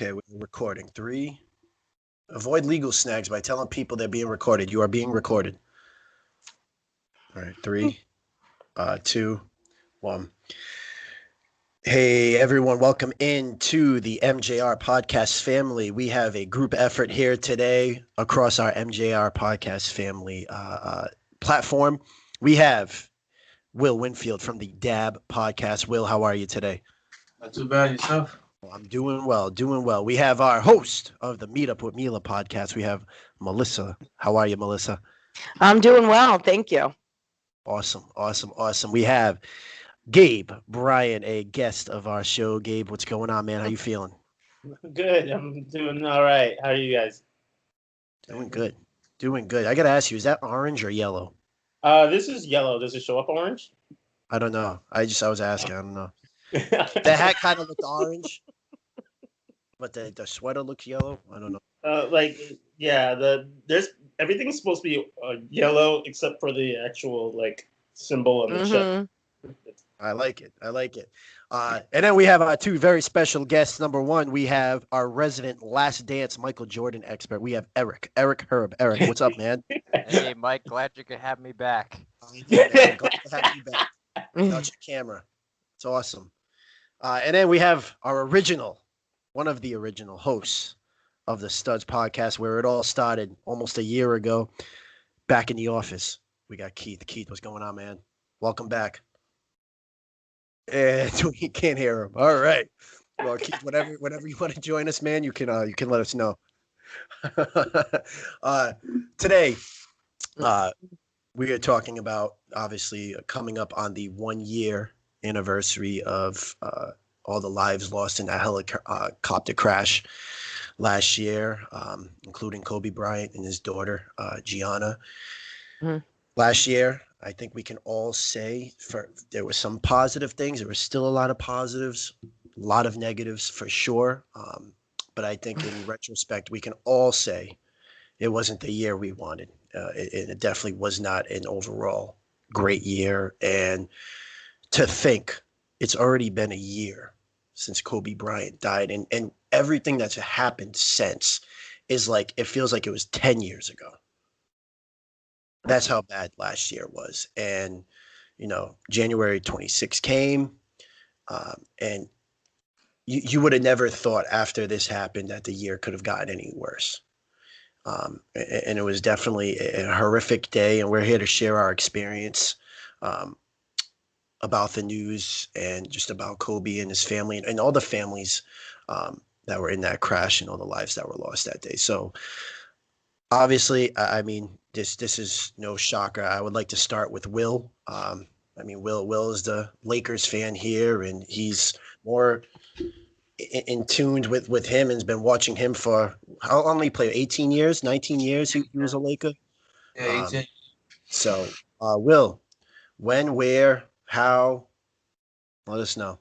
Okay, we're recording. 3. Avoid legal snags by telling people they're being recorded. You are being recorded. All right, 3, 2, 1. Hey, everyone. Welcome into the MJR podcast family. We have a group effort here today across our MJR podcast family platform. We have Will Winfield from the DAB podcast. Will, how are you today? Not too bad, yourself? I'm doing well. We have our host of the Meetup with MeLa podcast. We have Melissa. How are you, Melissa? I'm doing well. Thank you. Awesome. We have Gabe Bryant, a guest of our show. Gabe, what's going on, man? How you feeling? Good. I'm doing all right. How are you guys? Doing good. I got to ask you, is that orange or yellow? This is yellow. Does it show up orange? I don't know. I was asking. I don't know. The hat kind of looked orange, but the sweater looks yellow. I don't know. There's everything's supposed to be yellow except for the actual symbol on the chest. I like it. And then we have our two very special guests. Number one, we have our resident Last Dance Michael Jordan expert. We have Eric Herb. Eric, what's up, man? Hey, Mike, glad you could have me back. Glad to have you back. Without your camera. It's awesome. And then we have our one of the original hosts of the Studs podcast, where it all started almost a year ago, back in the office. We got Keith. Keith, what's going on, man? Welcome back. And we can't hear him. All right. Well, Keith, whenever you want to join us, man, you can let us know. Today, we are talking about obviously coming up on the 1-year anniversary of all the lives lost in that helicopter crash last year, including Kobe Bryant and his daughter, Gianna. Mm-hmm. Last year, I think we can all say there were some positive things. There were still a lot of positives, a lot of negatives for sure. But I think in retrospect, we can all say it wasn't the year we wanted. It definitely was not an overall great year. And to think it's already been a year since Kobe Bryant died, and everything that's happened since is it feels like it was 10 years ago. That's how bad last year was. And, January 26 came, and you would have never thought after this happened that the year could have gotten any worse. And it was definitely a horrific day, and we're here to share our experience about the news and just about Kobe and his family and all the families that were in that crash and all the lives that were lost that day. So obviously, I mean, this is no shocker. I would like to start with Will. Will is the Lakers fan here, and he's more in tuned with him and has been watching him for how long did he play? 18 years, 19 years he was a Laker? Yeah, 18. So, Will, when, where, how? Let us know.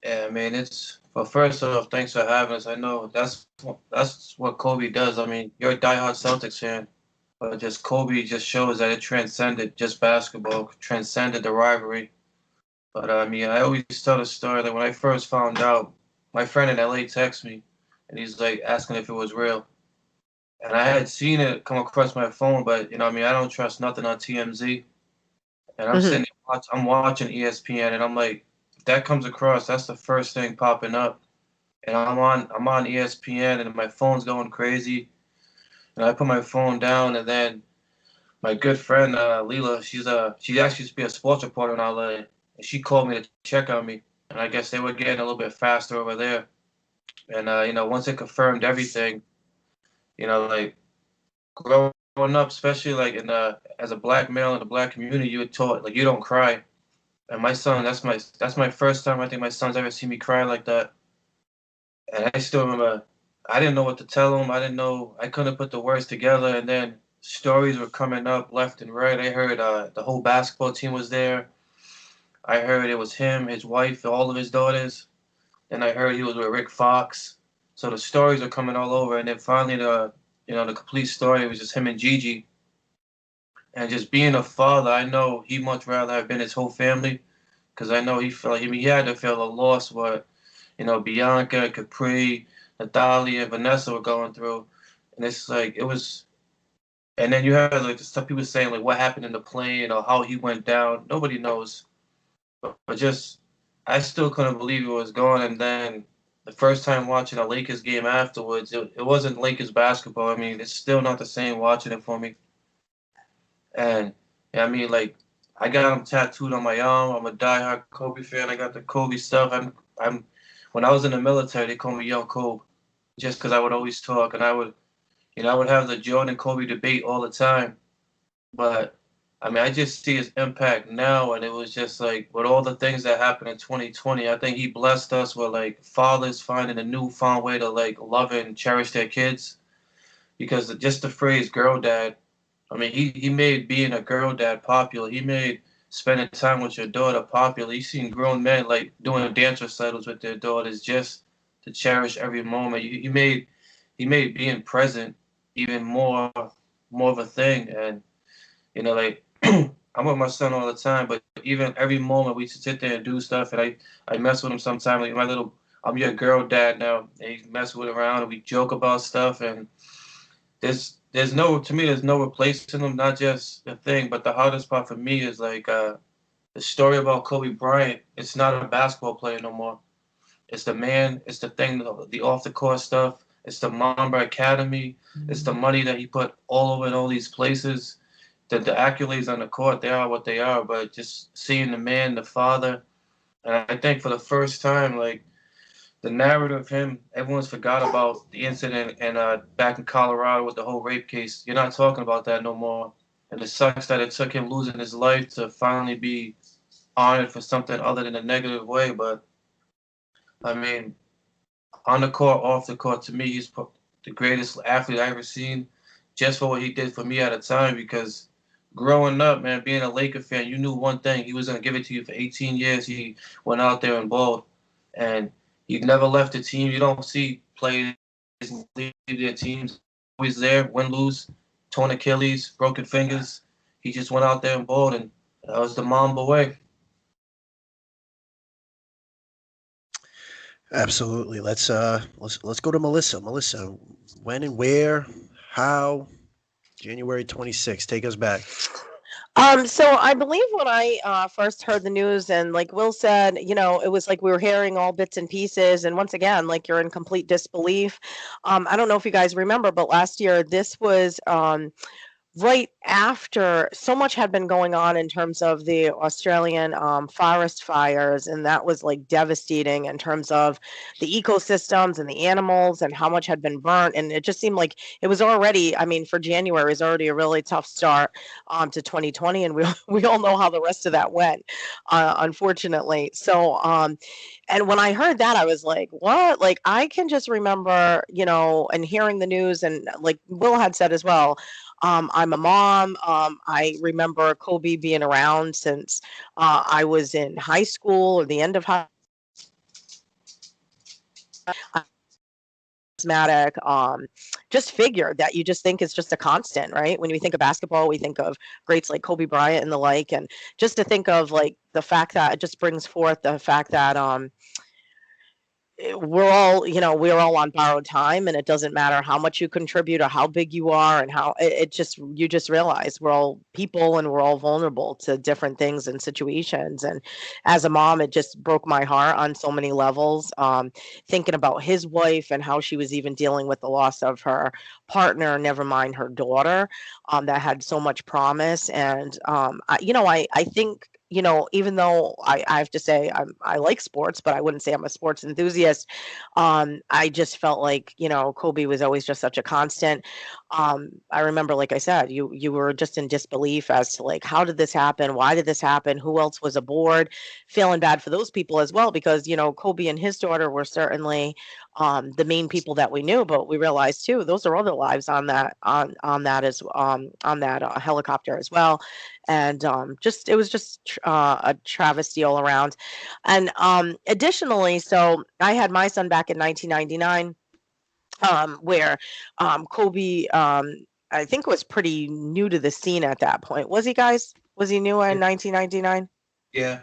Yeah, first off, thanks for having us. I know that's what Kobe does. I mean, you're a diehard Celtics fan, but just Kobe just shows that it transcended just basketball, transcended the rivalry. But I always tell the story that when I first found out, my friend in LA texted me, and he's asking if it was real. And I had seen it come across my phone, but I don't trust nothing on TMZ. And I'm sitting there, I'm watching ESPN, and I'm like, if that comes across, that's the first thing popping up. And I'm on ESPN, and my phone's going crazy. And I put my phone down, and then my good friend Leela, she actually used to be a sports reporter in LA, and she called me to check on me. And I guess they were getting a little bit faster over there. And once it confirmed everything, growing up, especially as a black male in the black community, you were taught you don't cry. And my son, that's my first time I think my son's ever seen me cry like that. And I still remember I didn't know what to tell him. I couldn't put the words together. And then stories were coming up left and right. I heard the whole basketball team was there. I heard it was him, his wife, all of his daughters. Then I heard he was with Rick Fox. So the stories are coming all over. And then finally the complete story was just him and Gigi. And just being a father, I know he much rather have been his whole family, because I know he had to feel the loss. But Bianca, Capri, Natalia and Vanessa were going through, and it's like it was. And then you have like the stuff people saying like what happened in the plane or how he went down. Nobody knows, but just I still couldn't believe it was gone. And then the first time watching a Lakers game afterwards, it wasn't Lakers basketball. I mean, it's still not the same watching it for me. And yeah, I mean, like I got him tattooed on my arm. I'm a diehard Kobe fan. I got the Kobe stuff. I'm. When I was in the military, they called me Young Kobe, just because I would always talk and I would, I would have the Jordan Kobe debate all the time. But I mean, I just see his impact now, and it was just like with all the things that happened in 2020. I think he blessed us with like fathers finding a newfound way to like love and cherish their kids, because just the phrase "girl dad." I mean, he made being a girl dad popular. He made spending time with your daughter popular. You seen grown men like doing dance recitals with their daughters just to cherish every moment. He made being present even more of a thing. And like I'm with my son all the time, but even every moment we sit there and do stuff, and I mess with him sometimes. Like I'm your girl dad now. And he mess with around, and we joke about stuff, and there's no, to me, there's no replacing them. Not just the thing, but the hardest part for me is like the story about Kobe Bryant. It's not a basketball player no more. It's the man. It's the thing, the off the court stuff. It's the Mamba Academy. It's the money that he put all over in all these places. The accolades on the court, they are what they are. But just seeing the man, the father, and I think for the first time, like the narrative of him, everyone's forgot about the incident and back in Colorado with the whole rape case. You're not talking about that no more. And it sucks that it took him losing his life to finally be honored for something other than a negative way. But I mean, on the court, off the court, to me, he's the greatest athlete I ever seen, just for what he did for me at a time. Because growing up, man, being a Laker fan, you knew one thing: he was gonna give it to you for 18 years. He went out there and balled, and he never left the team. You don't see players leave their teams. Always there, win, lose, torn Achilles, broken fingers. He just went out there and balled, and that was the Mamba way. Absolutely. Let's go to Melissa. Melissa, when and where, how? January 26th. Take us back. So I believe when I first heard the news, and like Will said, it was like we were hearing all bits and pieces, and once again, like you're in complete disbelief. I don't know if you guys remember, but last year this was right after so much had been going on in terms of the Australian forest fires, and that was like devastating in terms of the ecosystems and the animals and how much had been burnt. And it just seemed like it was already, I mean, for January, it was already a really tough start to 2020, and we we all know how the rest of that went, unfortunately. So, and when I heard that, I was like, what? Like, I can just remember, and hearing the news, and like Will had said as well, I'm a mom. I remember Kobe being around since I was in high school or the end of high charismatic, just figure that you just think is just a constant, right? When we think of basketball, we think of greats like Kobe Bryant and the like, and just to think of like the fact that it just brings forth the fact that we're all on borrowed time, and it doesn't matter how much you contribute or how big you are, and how it just, you just realize we're all people and we're all vulnerable to different things and situations. And as a mom, it just broke my heart on so many levels, thinking about his wife and how she was even dealing with the loss of her partner, never mind her daughter, that had so much promise. And I think, even though I have to say I like sports, but I wouldn't say I'm a sports enthusiast. I just felt like, Kobe was always just such a constant. I remember, like I said, you were just in disbelief as to like, how did this happen? Why did this happen? Who else was aboard? Feeling bad for those people as well, because, Kobe and his daughter were certainly the main people that we knew, but we realized too, those are other lives on that, on that helicopter as well. And just, it was just a travesty all around. And additionally, so I had my son back in 1999, where Kobe, I think, was pretty new to the scene at that point. Was he, guys? Was he new in 1999? Yeah,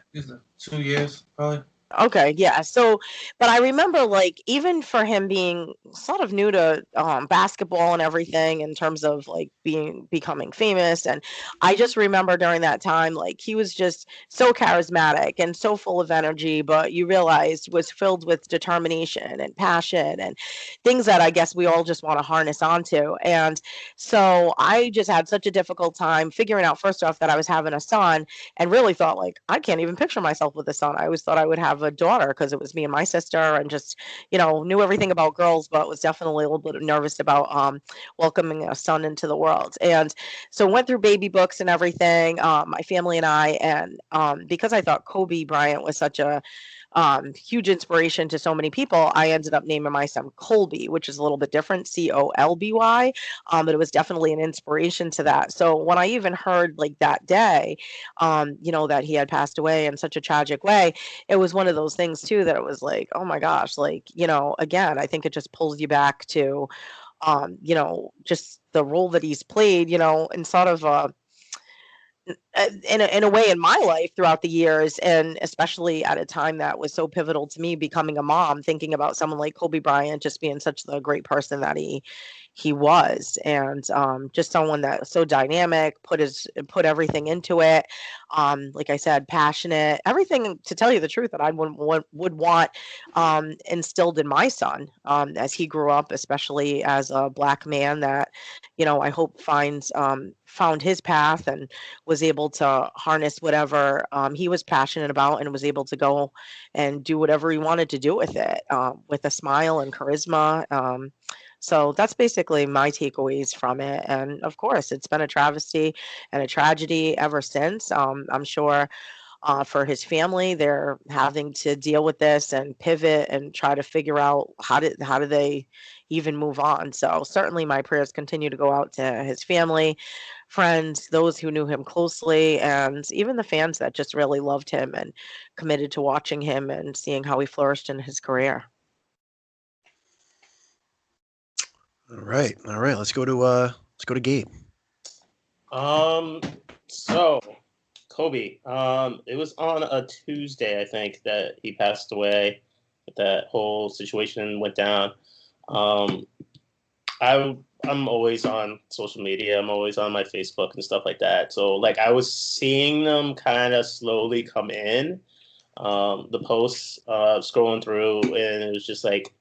2 years probably. Okay, yeah. So, but I remember like even for him being sort of new to basketball and everything in terms of like becoming famous, and I just remember during that time like he was just so charismatic and so full of energy, but you realized was filled with determination and passion and things that I guess we all just want to harness onto. And so I just had such a difficult time figuring out first off that I was having a son and really thought like I can't even picture myself with a son. I always thought I would have a daughter because it was me and my sister, and just knew everything about girls, but was definitely a little bit nervous about welcoming a son into the world. And so went through baby books and everything, my family and I, and because I thought Kobe Bryant was such a huge inspiration to so many people, I ended up naming my son Colby, which is a little bit different, Colby. But it was definitely an inspiration to that. So when I even heard like that day, that he had passed away in such a tragic way, it was one of those things too that it was like, oh my gosh, like, again, I think it just pulls you back to, just the role that he's played, in sort of in a way in my life throughout the years, and especially at a time that was so pivotal to me becoming a mom, thinking about someone like Kobe Bryant just being such the great person that he was, and just someone that was so dynamic, put everything into it, like I said, passionate, everything, to tell you the truth, that I would want instilled in my son as he grew up, especially as a black man that I hope found his path and was able to harness whatever he was passionate about, and was able to go and do whatever he wanted to do with it, with a smile and charisma. So that's basically my takeaways from it. And of course, it's been a travesty and a tragedy ever since. I'm sure for his family, they're having to deal with this and pivot and try to figure out how do they even move on. So certainly my prayers continue to go out to his family, friends, those who knew him closely, and even the fans that just really loved him and committed to watching him and seeing how he flourished in his career. All right. Let's go to Gabe. So Kobe, it was on a Tuesday, I think, that he passed away. That whole situation went down. Um, I'm always on social media. I'm always on my Facebook and stuff like that. So like I was seeing them kind of slowly come in. The posts, scrolling through, and it was just like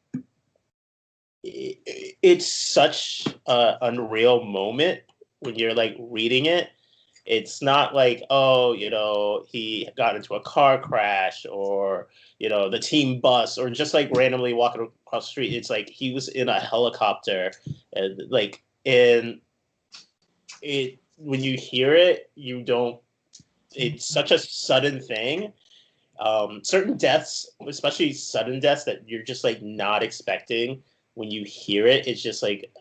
it's such a unreal moment when you're like reading it. It's not like, oh, he got into a car crash, or the team bus, or just like randomly walking across the street. It's like he was in a helicopter, and like, and it, when you hear it, you don't. It's such a sudden thing. Certain deaths, especially sudden deaths that you're just like not expecting, when you hear it, it's just like,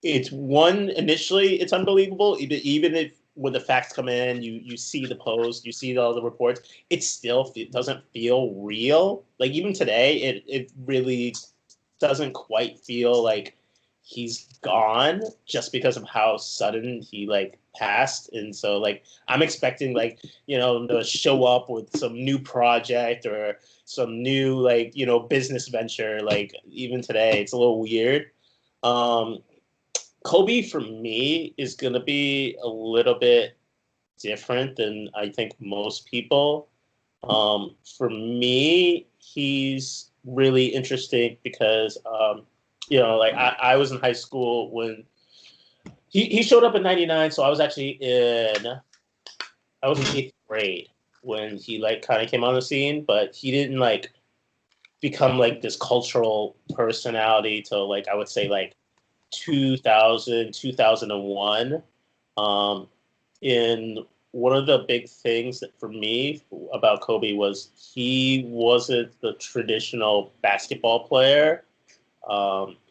initially it's unbelievable. Even if when the facts come in, you see the post, you see all the reports, it still doesn't feel real. Like even today, it really doesn't quite feel like he's gone, just because of how sudden he like passed. And so like I'm expecting like to show up with some new project or some new like business venture. Like even today, it's a little weird. Kobe for me is going to be a little bit different than I think most people. For me, he's really interesting because, like I was in high school when he showed up in '99. So I was actually I was in 8th grade when he like kind of came on the scene, but he didn't like become like this cultural personality till like, I would say like 2000, 2001. In one of the big things that for me about Kobe was he wasn't the traditional basketball player,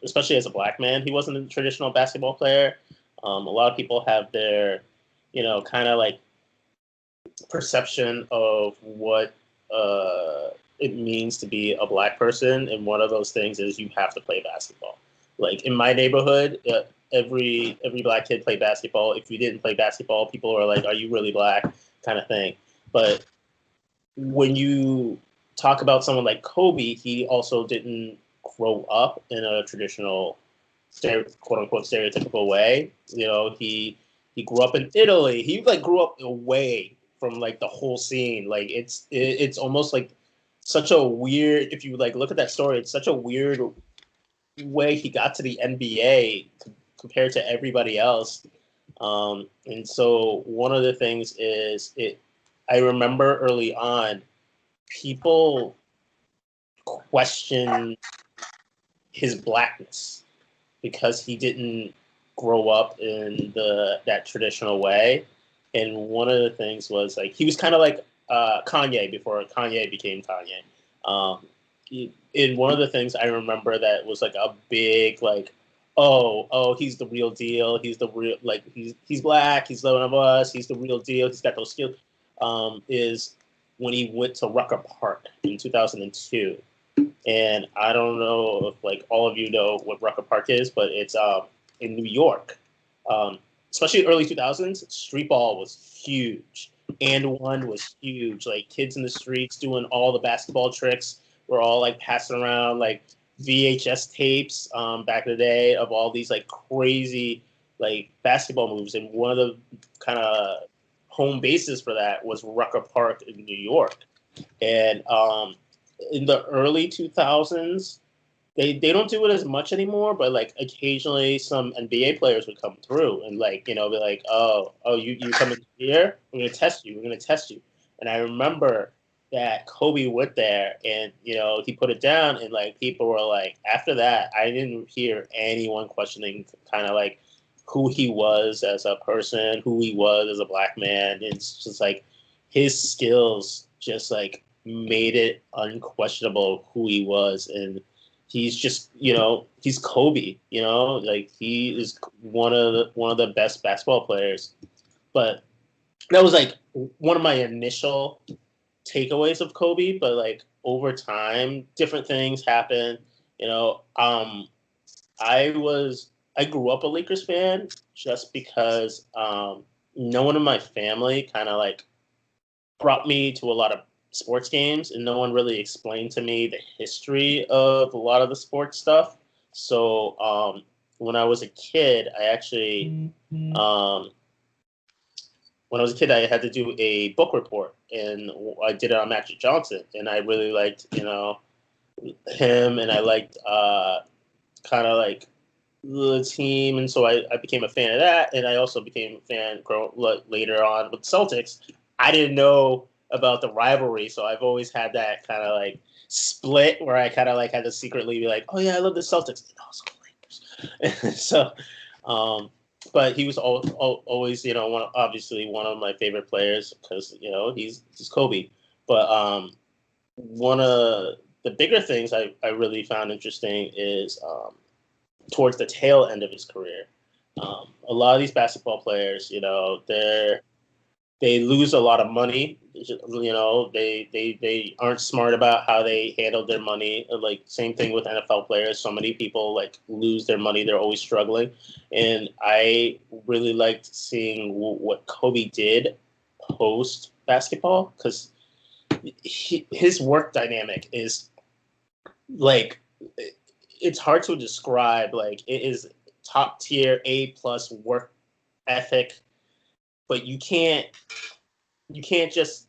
especially as a black man. He wasn't a traditional basketball player. A lot of people have their, kind of like perception of what it means to be a black person, and one of those things is you have to play basketball. Like in my neighborhood, every black kid played basketball. If you didn't play basketball, people are like, "Are you really black?" kind of thing. But when you talk about someone like Kobe, he also didn't grow up in a traditional, quote unquote, stereotypical way. You know, he grew up in Italy. He like grew up away from like the whole scene. Like it's almost like such a weird. If you like look at that story, it's such a weird way he got to the NBA compared to everybody else. And so one of the things is I remember early on, people question his blackness because he didn't grow up in that traditional way. And one of the things was like he was kind of like Kanye before Kanye became Kanye. And one of the things I remember that was like a big like, oh, he's the real deal. He's the real like he's black. He's one of us. He's the real deal. He's got those skills. Is when he went to Rucker Park in 2002. And I don't know if like all of you know what Rucker Park is, but it's in New York. Especially early 2000s, street ball was huge. And one was huge. Like kids in the streets doing all the basketball tricks. We're all like passing around like VHS tapes back in the day of all these like crazy like basketball moves. And one of the kind of home bases for that was Rucker Park in New York. And in the early 2000s, they don't do it as much anymore, but like occasionally some NBA players would come through and like, you know, be like, oh, you coming here? We're gonna test you. We're gonna test you. And I remember that Kobe went there and, you know, he put it down and like people were like, after that, I didn't hear anyone questioning kind of like who he was as a person, who he was as a black man. It's just like his skills just like made it unquestionable who he was. And he's just, you know, he's Kobe, you know, like he is one of the best basketball players. But that was like one of my initial takeaways of Kobe. But like over time, different things happen. You know, I grew up a Lakers fan just because no one in my family kind of like brought me to a lot of sports games, and no one really explained to me the history of a lot of the sports stuff. So when I was a kid, I actually when I was a kid, I had to do a book report, and I did it on Magic Johnson, and I really liked, you know, him, and I liked kind of like the team, and so I became a fan of that, and I also became a fan later on with the Celtics. I didn't know about the rivalry, so I've always had that kind of like split where I kind of like had to secretly be like, oh yeah, I love the Celtics, and also Lakers. So, but he was always, you know, obviously one of my favorite players because, you know, he's Kobe. But one of the bigger things I really found interesting is towards the tail end of his career. A lot of these basketball players, you know, they lose a lot of money. You know, they aren't smart about how they handled their money. Like same thing with NFL players. So many people like lose their money. They're always struggling. And I really liked seeing what Kobe did post basketball because his work dynamic is like, it's hard to describe. Like it is top tier A+ work ethic, but you can't just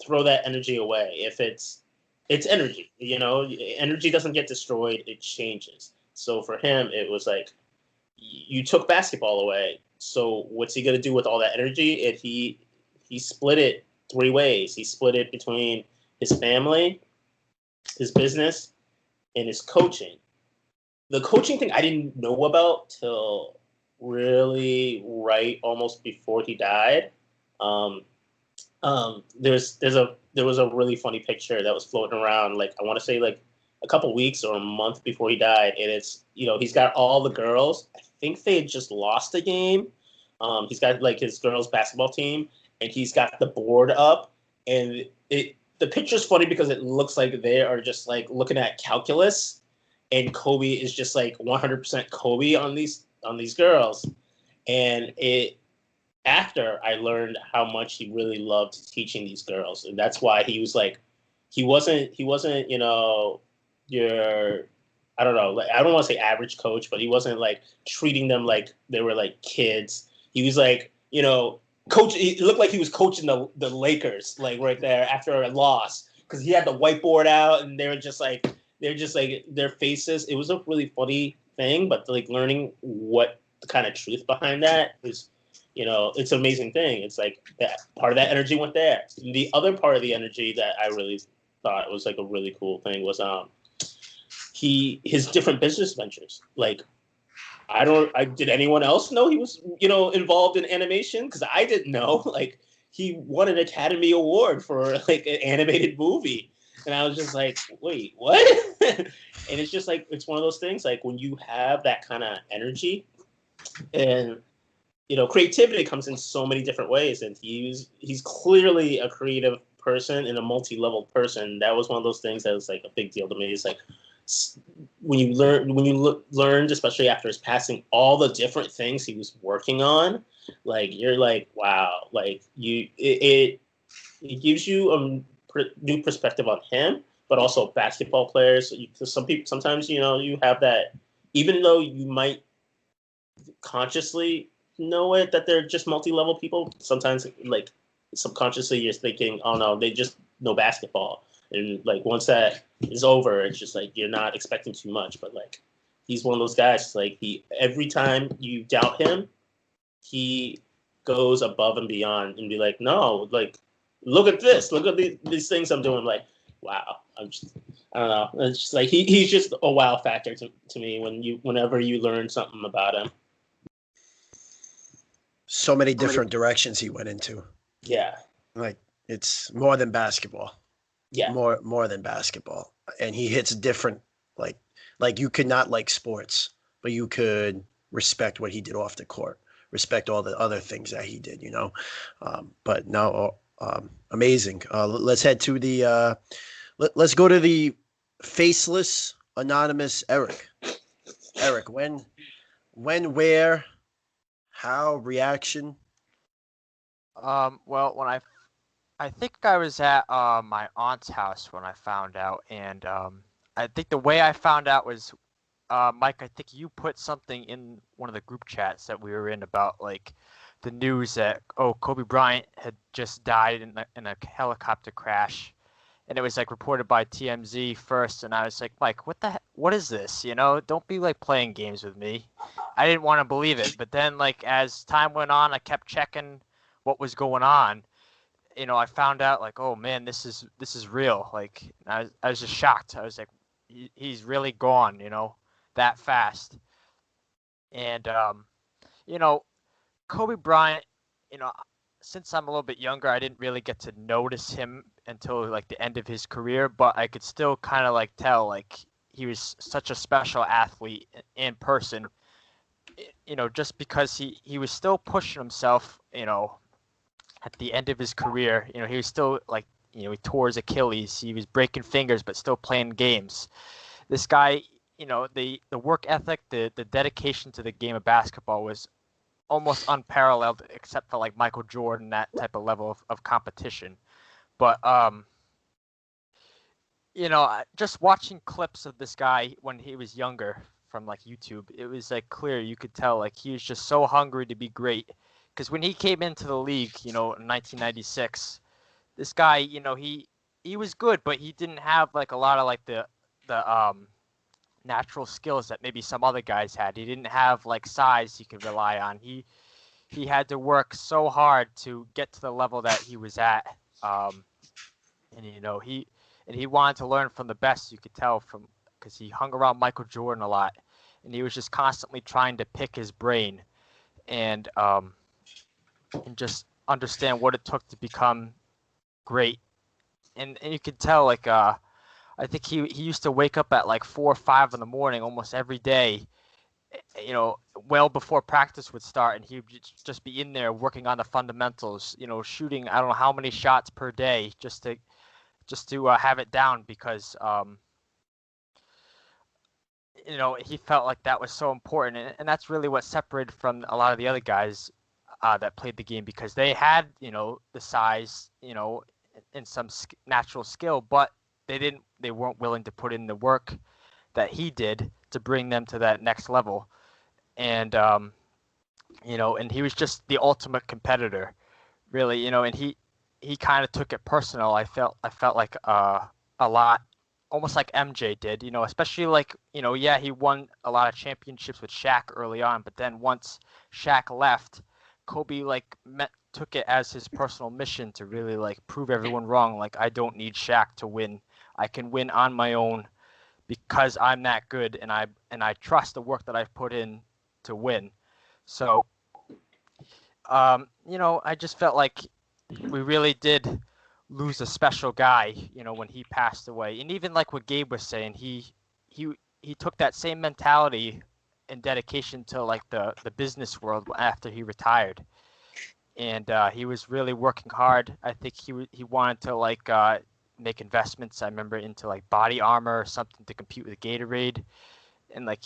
throw that energy away. If it's energy, you know, energy doesn't get destroyed, it changes. So for him, it was like, you took basketball away. So what's he going to do with all that energy? And he split it 3 ways. He split it between his family, his business, and his coaching. The coaching thing I didn't know about till really right almost before he died. There was a really funny picture that was floating around, like I want to say like a couple weeks or a month before he died, and it's, you know, he's got all the girls. I think they had just lost a game. He's got like his girls basketball team, and he's got the board up, and the picture's funny because it looks like they are just like looking at calculus, and Kobe is just like 100% Kobe on these girls, and after I learned how much he really loved teaching these girls. And that's why he was like he wasn't your, I don't know, like, I don't want to say average coach, but he wasn't like treating them like they were like kids. He was like, coach. It looked like he was coaching the Lakers, like right there after a loss, because he had the whiteboard out and they're just like their faces. It was a really funny thing, but like learning what the kind of truth behind that is, it's an amazing thing. It's like that part of that energy went there. And the other part of the energy that I really thought was like a really cool thing was his different business ventures. Like, did anyone else know he was, involved in animation? Because I didn't know. Like, he won an Academy Award for like an animated movie, and I was just like, wait, what? And it's just like, it's one of those things. Like, when you have that kind of energy, and creativity comes in so many different ways, and he's clearly a creative person and a multi-level person. That was one of those things that was like a big deal to me. It's like, when you learned, especially after his passing, all the different things he was working on, like, you're like, wow, like it gives you a new perspective on him, but also basketball players. Because some people, sometimes, you have that, even though you might consciously know it, that they're just multi-level people, sometimes like subconsciously you're thinking, oh no, they just know basketball. And like, once that is over, it's just like you're not expecting too much. But like, he's one of those guys. Like, every time you doubt him, he goes above and beyond and be like, no, like, look at this, look at these things I'm doing. Like, wow, I don't know. It's just like he's just a wow factor to me whenever you learn something about him. So many different directions he went into. Yeah, like, it's more than basketball. Yeah, more than basketball, and he hits different. Like you could not like sports, but you could respect what he did off the court, respect all the other things that he did. But no, amazing. Let's head to the. Let's go to the faceless anonymous Eric. Eric, when, where, how, reaction? Well, when I think I was at my aunt's house when I found out, and I think the way I found out was, Mike, I think you put something in one of the group chats that we were in about like the news that Kobe Bryant had just died in a helicopter crash, and it was like reported by TMZ first, and I was like, Mike, what is this? Don't be like playing games with me. I didn't want to believe it, but then like as time went on, I kept checking what was going on. I found out like, oh man, this is real. Like, I was just shocked. I was like, he's really gone, that fast. And Kobe Bryant, since I'm a little bit younger, I didn't really get to notice him until like the end of his career, but I could still kind of like tell like he was such a special athlete in person. Just because he was still pushing himself, at the end of his career, he was still like, he tore his Achilles, he was breaking fingers, but still playing games. This guy, the work ethic, the dedication to the game of basketball was almost unparalleled, except for like Michael Jordan, that type of level of competition. But, just watching clips of this guy when he was younger from like YouTube, it was like clear, you could tell like he was just so hungry to be great. Because when he came into the league, in 1996, this guy, he was good, but he didn't have like a lot of like the natural skills that maybe some other guys had. He didn't have like size he could rely on. He had to work so hard to get to the level that he was at. And he wanted to learn from the best. You could tell from because he hung around Michael Jordan a lot, and he was just constantly trying to pick his brain, and just understand what it took to become great. And you could tell, like, I think he used to wake up at like 4 or 5 in the morning almost every day, well before practice would start, and he would just be in there working on the fundamentals, shooting I don't know how many shots per day just to have it down because he felt like that was so important, and that's really what separated from a lot of the other guys that played the game, because they had the size and some natural skill, but they weren't willing to put in the work that he did to bring them to that next level. And and he was just the ultimate competitor, really, and he kind of took it personal. I felt like a lot, almost like MJ did, especially like, yeah, he won a lot of championships with Shaq early on, but then once Shaq left, Kobe like took it as his personal mission to really like prove everyone wrong. Like, I don't need Shaq to win. I can win on my own because I'm that good, and I trust the work that I've put in to win. So, I just felt like we really did lose a special guy, when he passed away. And even like what Gabe was saying, he took that same mentality and dedication to like the business world after he retired. And he was really working hard. I think he wanted to like make investments. I remember into like body armor or something to compete with Gatorade. And like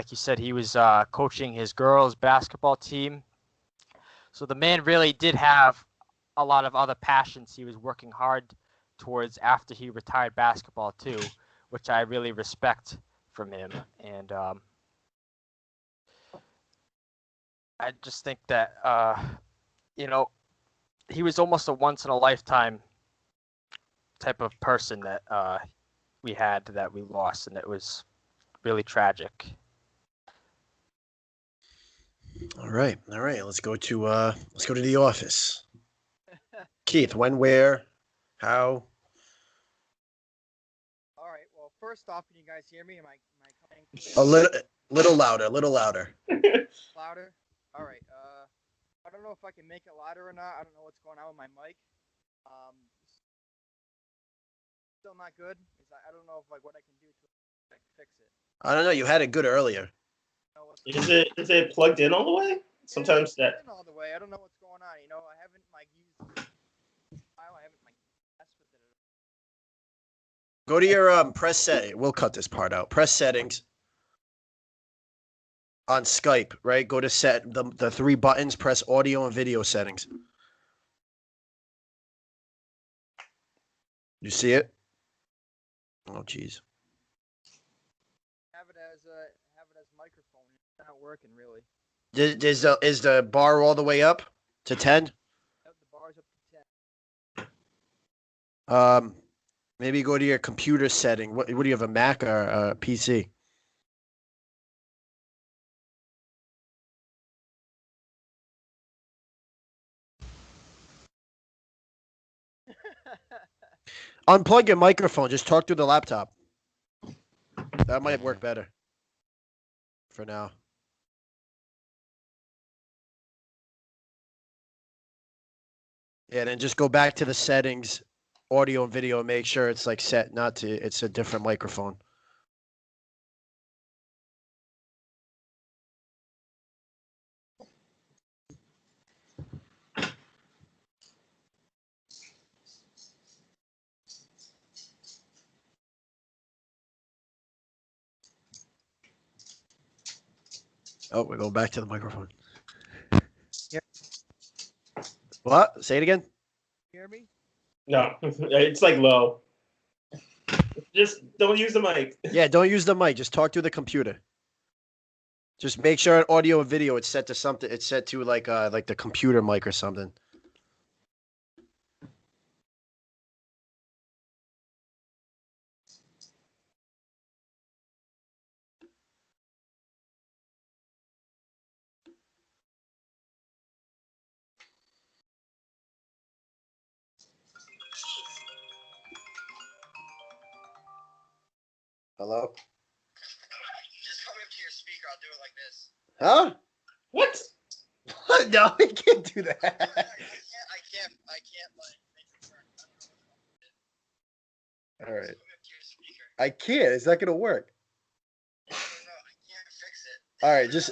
you said, he was coaching his girls basketball team. So the man really did have a lot of other passions he was working hard towards after he retired basketball too, which I really respect from him. And I just think that he was almost a once in a lifetime type of person that we had that we lost, and it was really tragic. All right. Let's go to The Office. Keith, when, where, how? All right. Well, first off, can you guys hear me? Am I coming A little louder. louder? All right. I don't know if I can make it louder or not. I don't know what's going on with my mic. Still not good. I don't know if what I can do to fix it. I don't know. You had it good earlier. Is it plugged in all the way? Sometimes that. All the way. I don't know what's going on. I haven't used. I haven't messed with it. Go to your press setting. We'll cut this part out. Press settings on Skype, right? Go to set the three buttons. Press audio and video settings. You see it? Oh, geez. Have it as microphone. It's not working really. Is the bar all the way up to 10? The bar's up to 10. Maybe go to your computer setting. What do you have, a Mac or a PC? Unplug your microphone. Just talk through the laptop. That might work better for now. Yeah, then just go back to the settings, audio and video, and make sure it's like set it's a different microphone. Oh, we're going back to the microphone. Yeah. What? Say it again. Hear me? No, it's like low. Just don't use the mic. Yeah, don't use the mic. Just talk through the computer. Just make sure audio and video it's set to something. It's set to like the computer mic or something. Hello? Just come up to your speaker. I'll do it like this. Huh? What? No, we can't do that. I can't make it work. All right. Come up to your speaker. I can't. It's not gonna work. No, I can't fix it. All right, just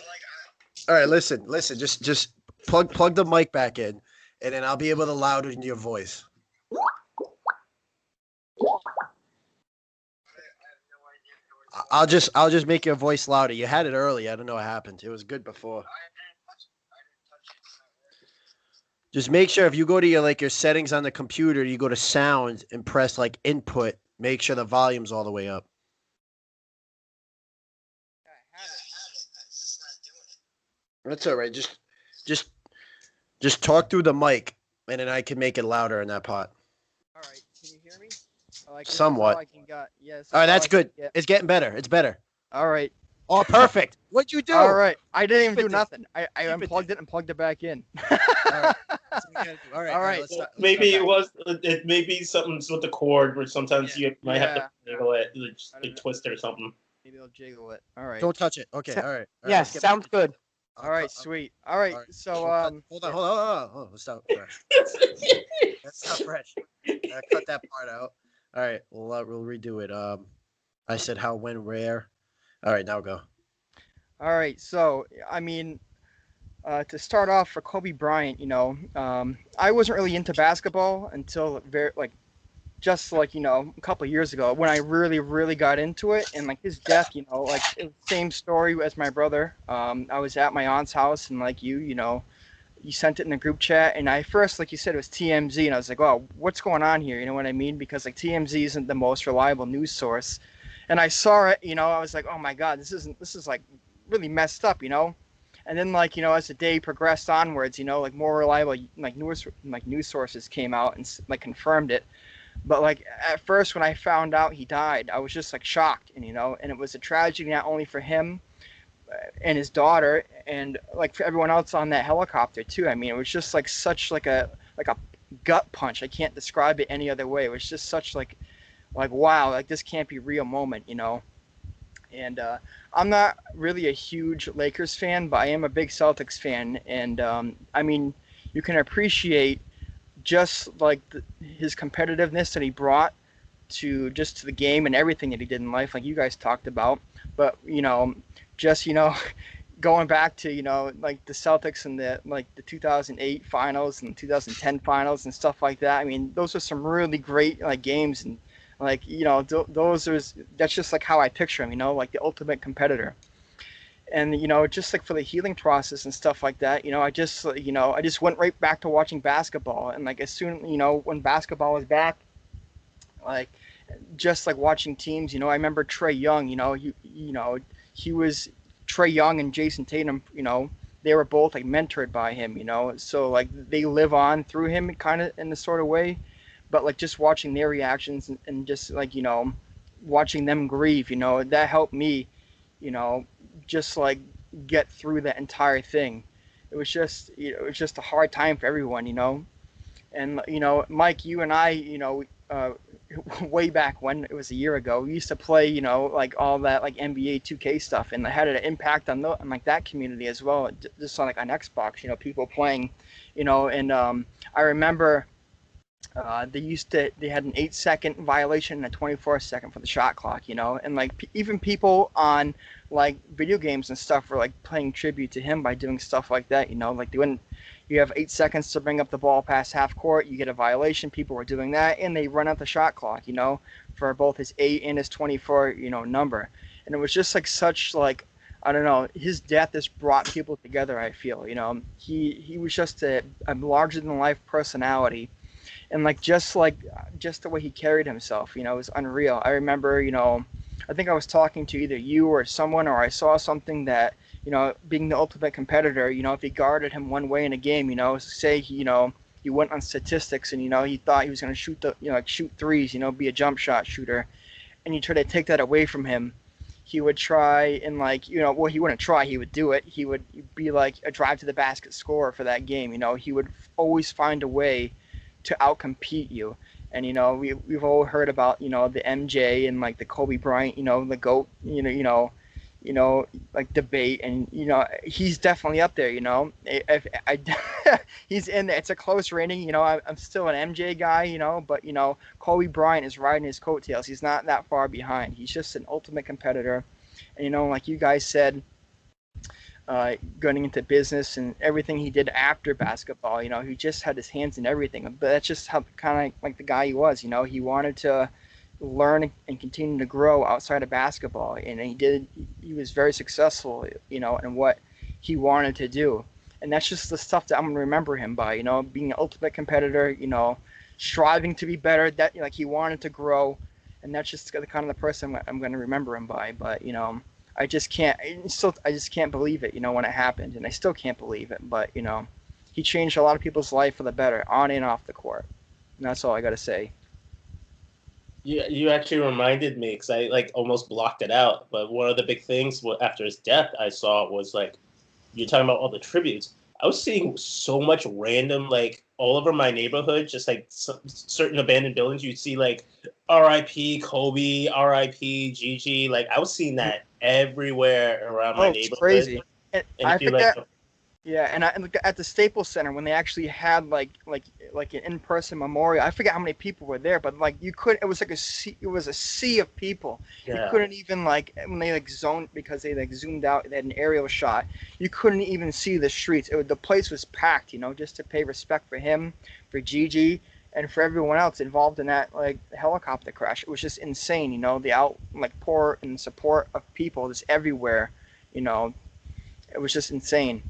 all right. Listen. Just plug the mic back in, and then I'll be able to louden your voice. I'll just make your voice louder. You had it early. I don't know what happened. It was good before. Just make sure if you go to your settings on the computer, you go to sound and press like input Make sure the volume's all the way up. I had it. That's all right. Just talk through the mic, and then I can make it louder in that pot. All right, can you hear me? Like, this is Somewhat. all I can get. Yes. All right, that's good. It's getting better. It's better. All right. Oh, perfect. What'd you do? All right. I didn't even Keep do it there. nothing. I Keep it unplugged it and plugged it back in. All right. That's what we gotta do. All right. All right. Let's start Maybe back. it was. It may be something with the cord where sometimes you might have Yeah. to jiggle it, like, I don't know. twist it or something. Maybe I'll jiggle it. All right. Don't touch it. Okay. So- All right. Yes, sounds good. All right. Sweet. All right. So Hold on. Hold on. Let's start fresh. Let's start fresh. Cut that part out. All right. We'll redo it. I said how, when, where. All right. Now go. All right. So I mean, to start off for Kobe Bryant, I wasn't really into basketball until just like a couple of years ago when I really got into it. And like his death, it was the same story as my brother. I was at my aunt's house, and like you sent it in the group chat, and I first, like you said, it was TMZ, and I was like, oh, what's going on here? You know what I mean? Because like TMZ isn't the most reliable news source, and I saw it, I was like, oh my God, this is like really messed up, And then as the day progressed onwards, like more reliable news sources came out and like confirmed it. But like at first when I found out he died, I was just like shocked, and and it was a tragedy not only for him and his daughter, and like for everyone else on that helicopter too. I mean, it was just like such like a gut punch. I can't describe it any other way. It was just such like wow, like this can't be real moment, And I'm not really a huge Lakers fan, but I am a big Celtics fan, and I mean, you can appreciate just like his competitiveness that he brought to the game and everything that he did in life, like you guys talked about. But just going back to like the Celtics and the 2008 finals and 2010 finals and stuff like that. I mean, those are some really great like games, and like that's just like how I picture him, like the ultimate competitor. And just like for the healing process and stuff like that, I just went right back to watching basketball. And like as soon when basketball was back, like just like watching teams, I remember Trae Young, he was Trae Young and Jason Tatum, they were both like mentored by him, so like they live on through him kind of in a sort of way. But like just watching their reactions and just like watching them grieve, that helped me, just like get through that entire thing. It was just a hard time for everyone, And Mike, you and I, way back when, it was a year ago, we used to play, like all that like NBA 2K stuff, and it had an impact on like that community as well. Just on like on Xbox, people playing, and I remember they had an 8-second violation and a 24-second for the shot clock, and like even people on like video games and stuff were like playing tribute to him by doing stuff like that, like you have 8 seconds to bring up the ball past half court, you get a violation. People were doing that, and they run out the shot clock, for both his 8 and his 24, number. And it was just like such like, I don't know, his death has brought people together. I feel, he was just a larger than life personality. And like just the way he carried himself, it was unreal. I remember, I think I was talking to either you or someone, or I saw something that, being the ultimate competitor, if he guarded him one way in a game, say he went on statistics and he thought he was going to shoot shoot threes, be a jump shot shooter, and you try to take that away from him, he would try and like, he wouldn't try, he would do it. He would be like a drive to the basket scorer for that game. He would always find a way to outcompete you. And we've all heard about the MJ and like the Kobe Bryant, the GOAT, like debate, and he's definitely up there. If he's in there, it's a close rating. I'm still an MJ guy, but Kobe Bryant is riding his coattails. He's not that far behind. He's just an ultimate competitor, and like you guys said, going into business and everything he did after basketball, he just had his hands in everything. But that's just how kind of like the guy he was. He wanted to learn and continue to grow outside of basketball, and he was very successful, in what he wanted to do. And that's just the stuff that I'm gonna remember him by, being an ultimate competitor, striving to be better, that like he wanted to grow, and that's just the kind of the person I'm going to remember him by. But you know, I just can't believe it, you know, when it happened, and I still can't believe it. But you know, he changed a lot of people's life for the better, on and off the court, and that's all I got to say. You actually reminded me because I like almost blocked it out. But one of the big things after his death I saw was like you're talking about all the tributes. I was seeing so much random like all over my neighborhood, just like certain abandoned buildings. You'd see like R.I.P. Kobe, R.I.P. Gigi. Like I was seeing that everywhere around my neighborhood. It's crazy. And I forget. Like, yeah, and at the Staples Center when they actually had like an in-person memorial, I forget how many people were there, but like you could, it was like a sea of people. yeah. You couldn't even like when they like zoned because they like zoomed out, they had an aerial shot. You couldn't even see the streets. The place was packed, you know, just to pay respect for him, for Gigi, and for everyone else involved in that like helicopter crash. It was just insane, you know, the pour and support of people just everywhere, you know. It was just insane.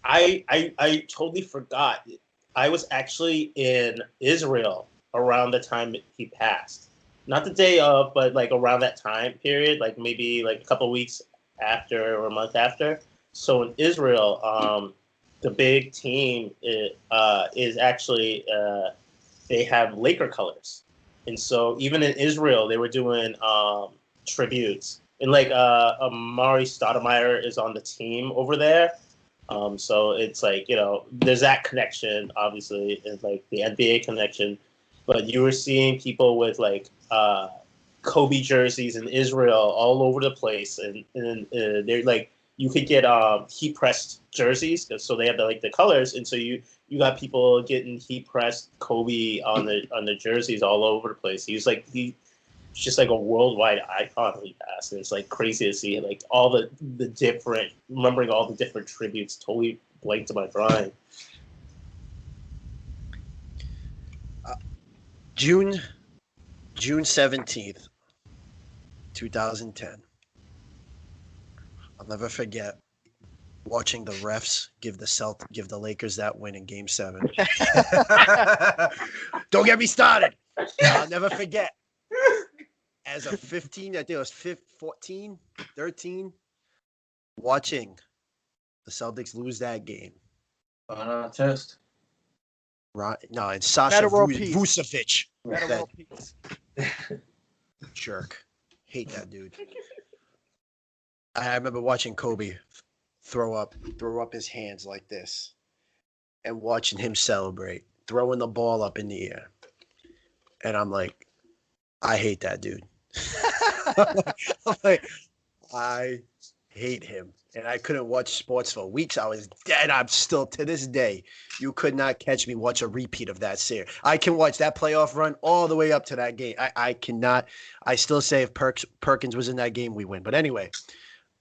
I totally forgot. I was actually in Israel around the time he passed. Not the day of, but like around that time period, like maybe like a couple of weeks after or a month after. So in Israel, the big team is actually they have Laker colors, and so even in Israel they were doing tributes. And like Amari Stoudemire is on the team over there. So it's like, you know, there's that connection, obviously, and like the NBA connection. But you were seeing people with like Kobe jerseys in Israel all over the place, and they're like you could get heat pressed jerseys, so they have the colors, and so you got people getting heat pressed Kobe on the jerseys all over the place. He's just like a worldwide icon when he passed, and it's like crazy to see like all the different, remembering all the different tributes. Totally blanked to my mind. June 17th, 2010. I'll never forget watching the refs give the Lakers that win in Game 7. Don't get me started. I'll never forget. As a 15, I think it was 14, 13, watching the Celtics lose that game. Test. Right? No, and Sasha Vucevic. That Peace. jerk. Hate that dude. I remember watching Kobe throw up his hands like this and watching him celebrate, throwing the ball up in the air. And I'm like, I hate that dude. I hate him. And I couldn't watch sports for weeks. I was dead. I'm still, to this day, you could not catch me watch a repeat of that series. I can watch that playoff run all the way up to that game. I cannot. I still say if Perkins was in that game, we win. But anyway,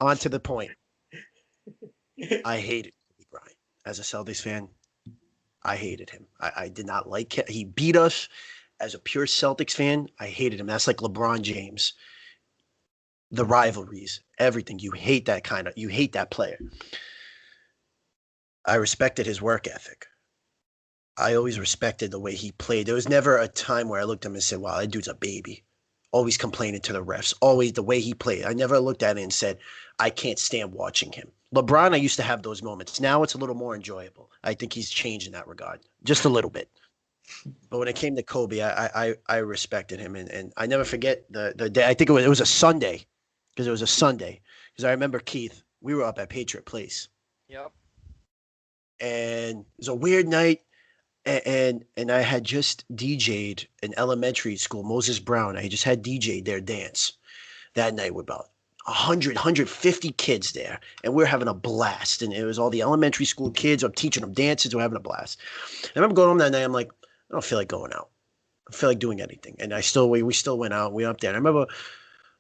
on to the point. I hated Kobe Bryant. As a Celtics fan, I hated him. I did not like him. He beat us. As a pure Celtics fan, I hated him. That's like LeBron James. The rivalries, everything. You hate that player. I respected his work ethic. I always respected the way he played. There was never a time where I looked at him and said, wow, that dude's a baby. Always complaining to the refs. Always the way he played. I never looked at it and said, I can't stand watching him. LeBron, I used to have those moments. Now it's a little more enjoyable. I think he's changed in that regard. Just a little bit. But when it came to Kobe, I respected him. And I never forget the day. I think it was a Sunday. Because it was a Sunday. Because I remember, Keith, we were up at Patriot Place. Yep. And it was a weird night. And I had just DJ'd in elementary school, Moses Brown. I just had DJ'd their dance that night with about 150 kids there. And we were having a blast. And it was all the elementary school kids. I'm teaching them dances. We're having a blast. And I remember going home that night. I'm like, I don't feel like going out. I feel like doing anything. And we still went out. We went up there. And I remember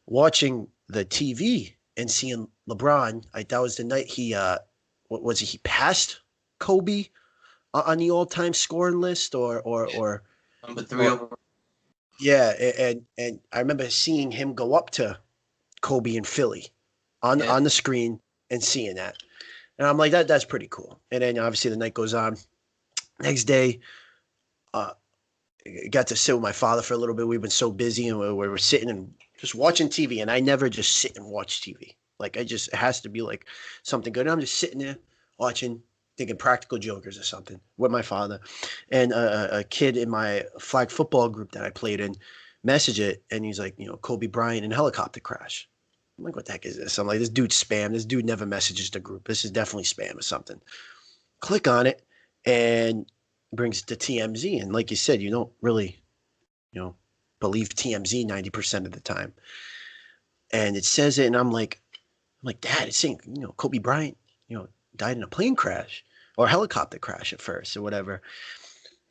watching the TV and seeing LeBron. That was the night he he passed Kobe on the all-time scoring list or number 3 over. Yeah, and I remember seeing him go up to Kobe in Philly on the screen and seeing that. And I'm like, that's pretty cool. And then obviously the night goes on. Next day, got to sit with my father for a little bit. We've been so busy, and we were sitting and just watching TV. And I never just sit and watch TV. Like it has to be like something good. And I'm just sitting there watching, thinking Practical Jokers or something with my father. And a kid in my flag football group that I played in messaged it, and he's like, Kobe Bryant in helicopter crash. I'm like, what the heck is this? I'm like, this dude's spam. This dude never messages the group. This is definitely spam or something. Click on it, and brings it to TMZ. And like you said, you don't really, believe TMZ 90% of the time. And it says it, and I'm like, Dad, it's saying, Kobe Bryant, died in a plane crash or helicopter crash at first or whatever.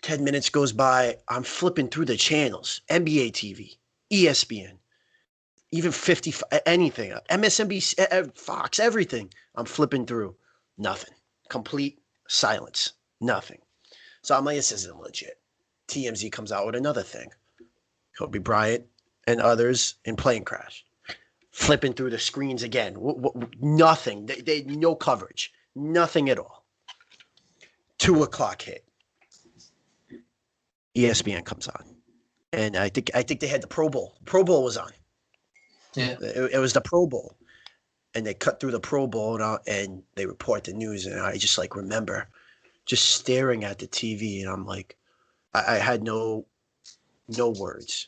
10 minutes goes by. I'm flipping through the channels, NBA TV, ESPN, even 50, anything, MSNBC, Fox, everything. I'm flipping through. Nothing. Complete silence. Nothing. So I'm like, this isn't legit. TMZ comes out with another thing. Kobe Bryant and others in plane crash. Flipping through the screens again. Nothing. They no coverage. Nothing at all. 2:00 hit. ESPN comes on. And I think they had the Pro Bowl. Pro Bowl was on. Yeah. It was the Pro Bowl. And they cut through the Pro Bowl and they report the news. And I just remember just staring at the TV. And I'm like, I had no words,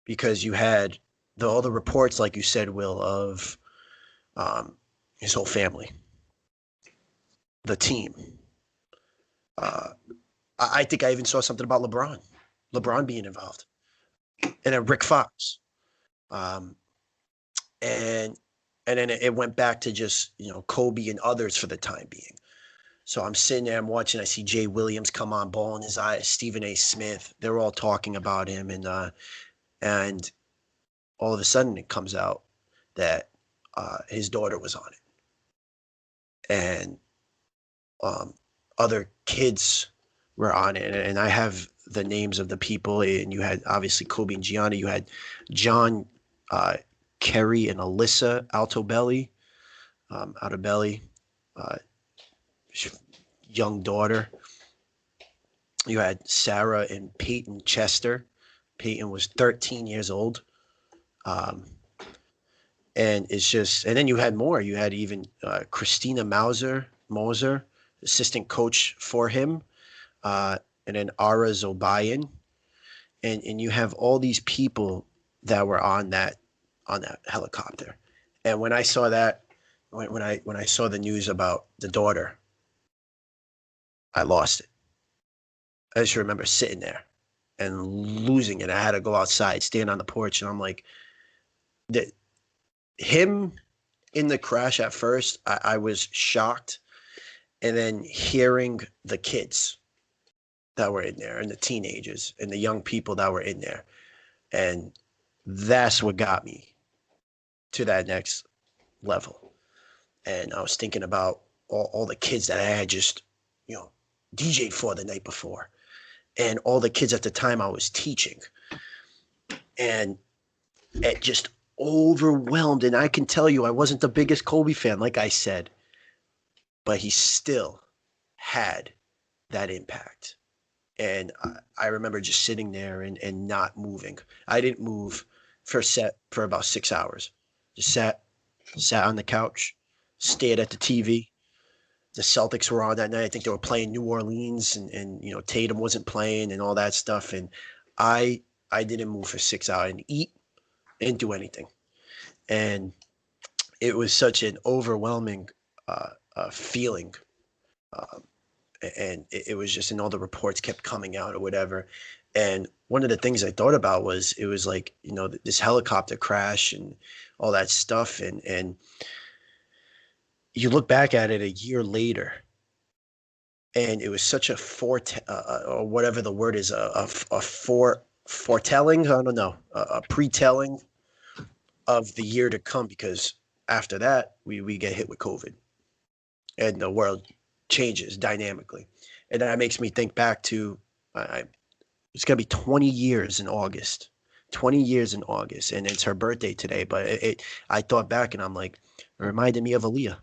because you had all the reports, like you said, Will, of his whole family, the team. I think I even saw something about LeBron being involved, and then Rick Fox, and then it went back to just Kobe and others for the time being. So I'm sitting there, I'm watching. I see Jay Williams come on, ball in his eyes. Stephen A. Smith, they're all talking about him, and all of a sudden it comes out that his daughter was on it, and other kids were on it. And I have the names of the people, and you had obviously Kobe and Gianna. You had John, Kerry, and Alyssa Altobelli, young daughter. You had Sarah and Peyton Chester. Peyton was 13 years old. And it's just, and then you had more. You had even Christina Moser, assistant coach for him, and then Ara Zobayan, and you have all these people that were on that helicopter. And when I saw that, when I saw the news about the daughter, I lost it. I just remember sitting there and losing it. I had to go outside, stand on the porch, and I'm like, him in the crash at first, I was shocked. And then hearing the kids that were in there, and the teenagers and the young people that were in there. And that's what got me to that next level. And I was thinking about all the kids that I had just, DJ'd for the night before, and all the kids at the time I was teaching. And it just overwhelmed. And I can tell you, I wasn't the biggest Kobe fan, like I said, but he still had that impact. And I remember just sitting there and not moving. I didn't move for about 6 hours. Just sat on the couch, stared at the TV. The Celtics were on that night. I think they were playing New Orleans, and Tatum wasn't playing and all that stuff. And I didn't move for 6 hours. I didn't eat, didn't do anything. And it was such an overwhelming feeling. And it was just, and all the reports kept coming out or whatever. And one of the things I thought about was, it was like, this helicopter crash and all that stuff. And you look back at it a year later, and it was such a or whatever the word is, foretelling, I don't know, a pre-telling of the year to come, because after that, we get hit with COVID, and the world changes dynamically. And that makes me think back to, it's going to be 20 years in August. 20 years in August, and it's her birthday today. But I thought back, and I'm like, it reminded me of Aaliyah,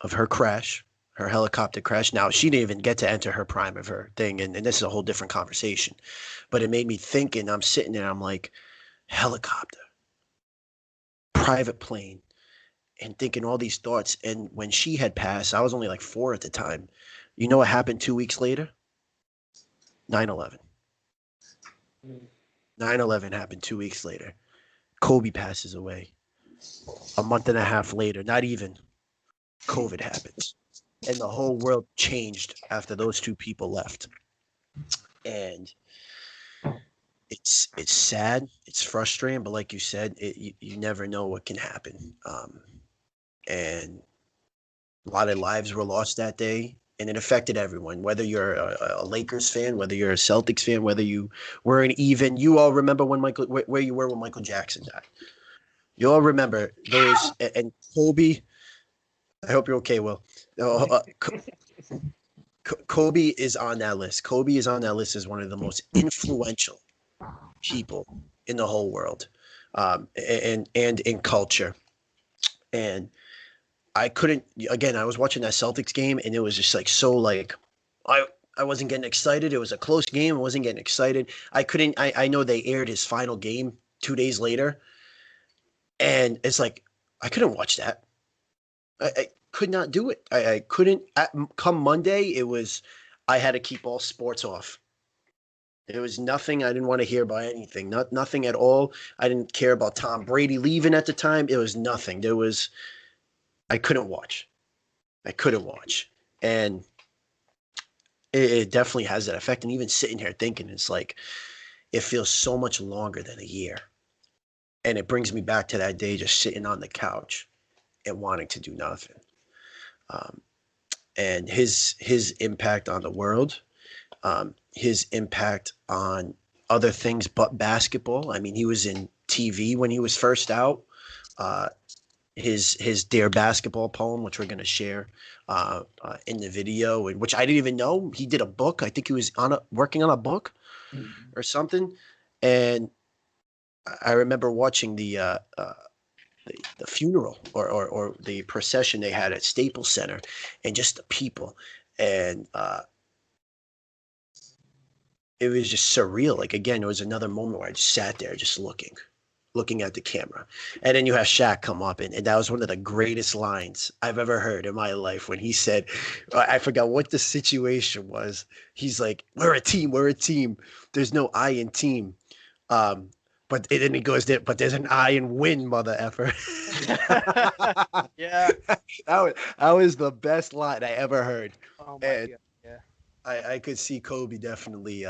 of her crash, her helicopter crash. Now, she didn't even get to enter her prime of her thing, and this is a whole different conversation. But it made me think, and I'm sitting there, I'm like, helicopter, private plane, and thinking all these thoughts. And when she had passed, I was only like 4 at the time. You know what happened 2 weeks later? 9/11. 9/11 happened 2 weeks later. Kobe passes away. A month and a half later, not even, COVID happens. And the whole world changed after those two people left. And it's sad, it's frustrating, but like you said, you never know what can happen. And a lot of lives were lost that day, and it affected everyone. Whether you're a Lakers fan, whether you're a Celtics fan, whether you weren't even. You all remember when where you were when Michael Jackson died. You all remember those. And Kobe. I hope you're okay, Will. Kobe is on that list. Kobe is on that list as one of the most influential people in the whole world, and in culture. And I couldn't. Again, I was watching that Celtics game, and it was just like so like, I wasn't getting excited. It was a close game. I wasn't getting excited. I couldn't. I know they aired his final game 2 days later, and it's like I couldn't watch that. I could not do it. I couldn't. Come Monday, it was I had to keep all sports off. There was nothing. I didn't want to hear about anything. Nothing at all. I didn't care about Tom Brady leaving at the time. It was nothing. I couldn't watch. And it definitely has that effect. And even sitting here thinking, it's like it feels so much longer than a year. And it brings me back to that day just sitting on the couch and wanting to do nothing. And his impact on the world, his impact on other things but basketball. I mean, he was in TV when he was first out. His Dear Basketball poem, which we're going to share in the video, which I didn't even know. He did a book. I think he was working on a book or something. And I remember watching the funeral or the procession they had at Staples Center, and just the people. And it was just surreal. Like, again, it was another moment where I just sat there just looking at the camera. And then you have Shaq come up, and that was one of the greatest lines I've ever heard in my life when he said, I forgot what the situation was. He's like, we're a team. There's no I in team. But then he goes there, but there's an I in win, mother effer. Yeah. that was the best line I ever heard. Oh my And God. Yeah. I could see Kobe definitely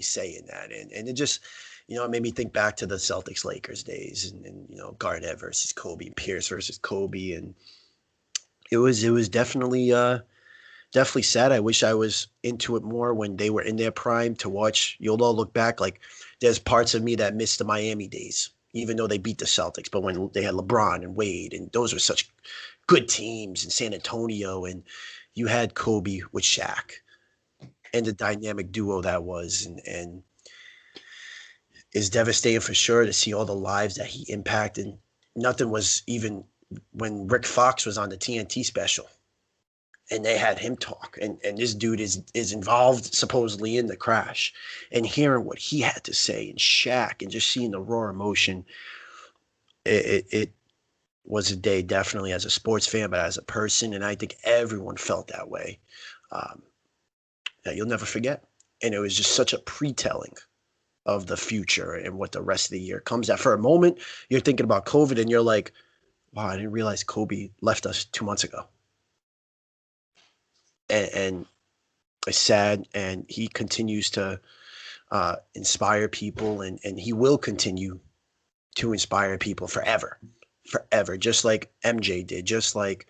saying that. And it just, it made me think back to the Celtics Lakers days and Garnett versus Kobe, Pierce versus Kobe. And it was definitely sad. I wish I was into it more when they were in their prime to watch. You'll all look back, like there's parts of me that miss the Miami days, even though they beat the Celtics. But when they had LeBron and Wade, and those were such good teams in San Antonio, and you had Kobe with Shaq and the dynamic duo that was, and is devastating for sure to see all the lives that he impacted. Nothing was even when Rick Fox was on the TNT special and they had him talk, and this dude is involved supposedly in the crash, and hearing what he had to say, and Shaq, and just seeing the raw emotion. It was a day, definitely, as a sports fan, but as a person, and I think everyone felt that way, that you'll never forget. And it was just such a pre-telling of the future and what the rest of the year comes at. For a moment, you're thinking about COVID, and you're like, wow, I didn't realize Kobe left us 2 months ago. And it's sad, and he continues to inspire people, and he will continue to inspire people forever, just like MJ did, just like,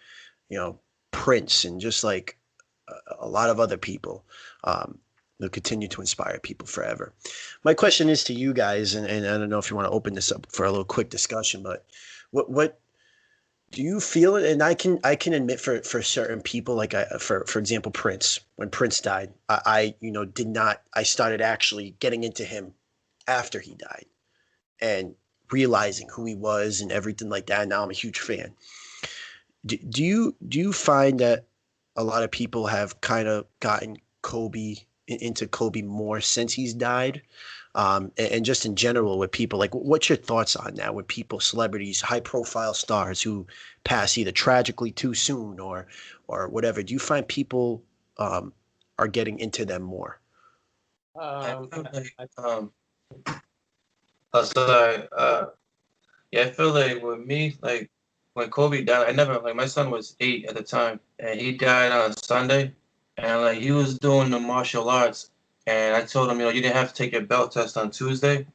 Prince, and just like a lot of other people. They'll continue to inspire people forever. My question is to you guys, and I don't know if you want to open this up for a little quick discussion, but what do you feel it? And I can admit for certain people, like for example, Prince, when Prince died, I started actually getting into him after he died and realizing who he was and everything like that. And now I'm a huge fan. Do you find that a lot of people have kind of gotten into Kobe more since he's died? And just in general with people, like, what's your thoughts on that with people, celebrities, high profile stars who pass either tragically too soon or whatever? Do you find people are getting into them more? I Um, feel like, I, sorry, yeah, I feel like with me, like when Kobe died, I never like my son was 8 at the time, and he died on Sunday, and like he was doing the martial arts, and I told him, you didn't have to take your belt test on Tuesday,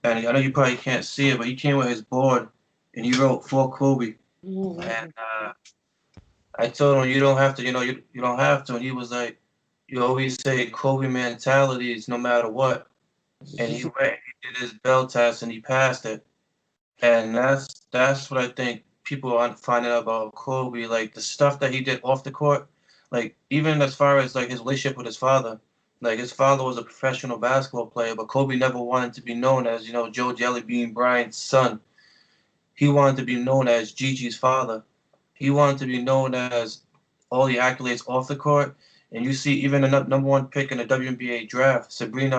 and I know you probably can't see it, but he came with his board, and he wrote for Kobe, and I told him you don't have to, you don't have to, and he was like, you always say Kobe mentality is no matter what, and he went, he did his belt test, and he passed it. And that's what I think people aren't finding out about Kobe, like the stuff that he did off the court, like even as far as like his relationship with his father. Like his father was a professional basketball player, but Kobe never wanted to be known as, Joe Jelly Bean Bryant's son. He wanted to be known as Gigi's father. He wanted to be known as all the accolades off the court. And you see, even the number one pick in the WNBA draft, Sabrina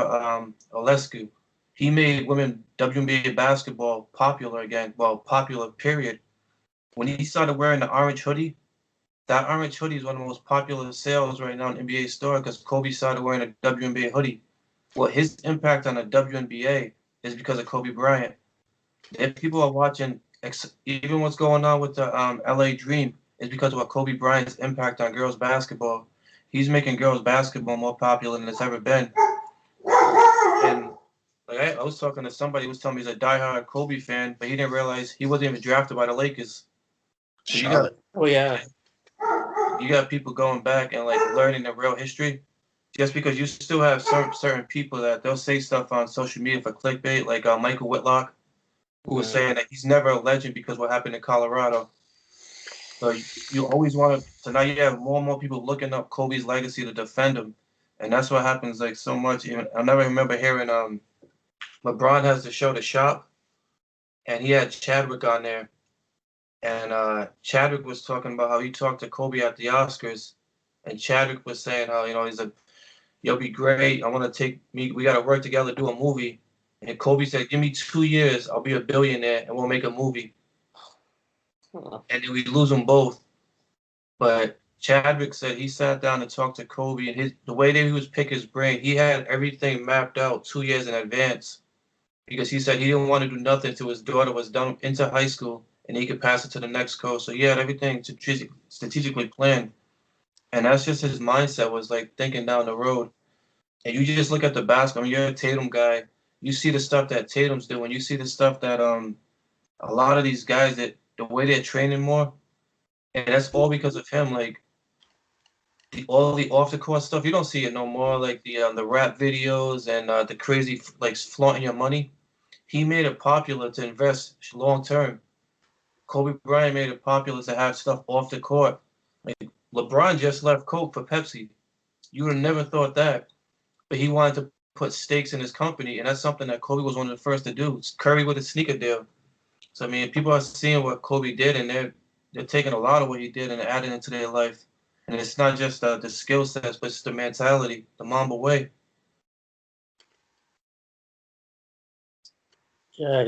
Olescu, he made women WNBA basketball popular again. Well, popular, period. When he started wearing the orange hoodie, that orange hoodie is one of the most popular sales right now in NBA store because Kobe started wearing a WNBA hoodie. Well, his impact on the WNBA is because of Kobe Bryant. If people are watching, even what's going on with the LA Dream, is because of what Kobe Bryant's impact on girls basketball. He's making girls basketball more popular than it's ever been. And like I was talking to somebody who was telling me he's a diehard Kobe fan, but he didn't realize he wasn't even drafted by the Lakers. So Charlotte. oh yeah. you got people going back and like learning the real history. Just because you still have certain people that they'll say stuff on social media for clickbait, like Michael Whitlock, who was saying that he's never a legend because what happened in Colorado. So you always want to. So now you have more and more people looking up Kobe's legacy to defend him, and that's what happens like so much. Even I never remember hearing LeBron has the show The Shop, and he had Chadwick on there, and Chadwick was talking about how he talked to Kobe at the Oscars, and Chadwick was saying how he's like, "You'll be great. I want to take me. We got to work together, do a movie." And Kobe said, "Give me 2 years, I'll be a billionaire, and we'll make a movie." And then we lose them both. But Chadwick said he sat down and talked to Kobe, and the way that he was pick his brain, he had everything mapped out 2 years in advance because he said he didn't want to do nothing till his daughter was done into high school and he could pass it to the next coach. So he had everything strategically planned, and that's just his mindset was like thinking down the road. And you just look at the basketball. I mean, you're a Tatum guy. You see the stuff that Tatum's doing. You see the stuff that a lot of these guys that the way they're training more, and that's all because of him. Like all the off the court stuff, you don't see it no more. Like the rap videos and the crazy like flaunting your money. He made it popular to invest long term. Kobe Bryant made it popular to have stuff off the court. Like LeBron just left Coke for Pepsi. You would have never thought that, but he wanted to put stakes in his company, and that's something that Kobe was one of the first to do. It's Curry with a sneaker deal. So I mean, people are seeing what Kobe did, and they're taking a lot of what he did and adding it to their life. And it's not just the skill sets, but it's the mentality, the Mamba way. Yeah,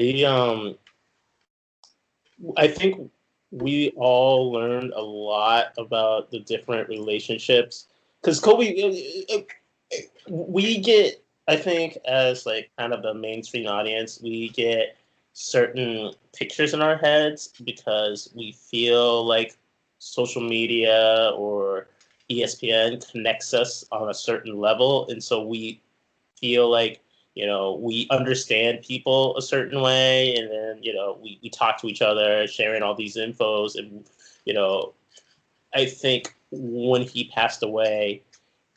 I think we all learned a lot about the different relationships because Kobe, we get, I think, as like kind of the mainstream audience, we get certain pictures in our heads because we feel like social media or ESPN connects us on a certain level, and so we feel like we understand people a certain way, and then we talk to each other, sharing all these infos, and I think when he passed away,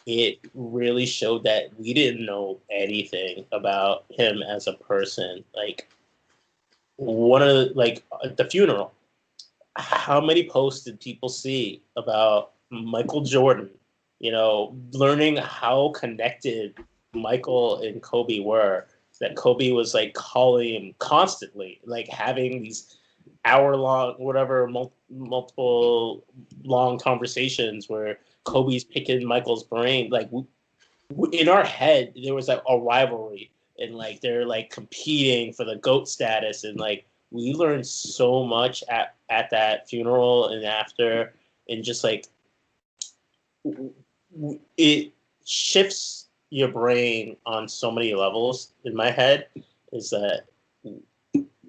it really showed that we didn't know anything about him as a person. Like one of at the funeral, how many posts did people see about Michael Jordan? Learning how connected Michael and Kobe were. That Kobe was like calling him constantly, like having these hour-long, whatever, multiple long conversations where Kobe's picking Michael's brain. Like, in our head, there was like a rivalry, and like they're like competing for the GOAT status, and like we learned so much at that funeral and after, and just like it shifts your brain on so many levels. In my head, is that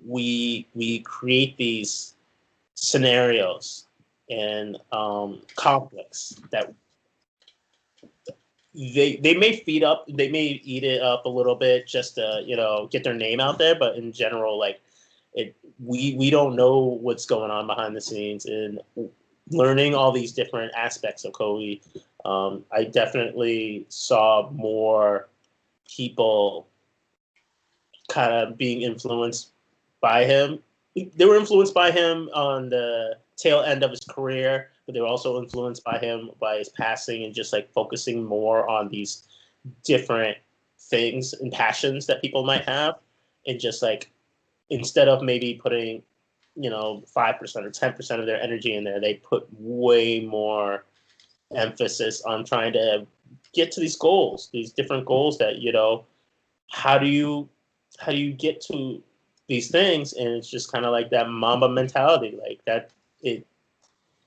we create these scenarios and conflicts that they may they may eat it up a little bit just to get their name out there, but in general, like we don't know what's going on behind the scenes. And learning all these different aspects of Kobe, I definitely saw more people kind of being influenced by him. They were influenced by him on the tail end of his career, but they were also influenced by him by his passing, and just like focusing more on these different things and passions that people might have, and just like instead of maybe putting 5% or 10% of their energy in there, they put way more emphasis on trying to get to these goals, these different goals that how do you get to these things. And it's just kind of like that Mamba mentality, like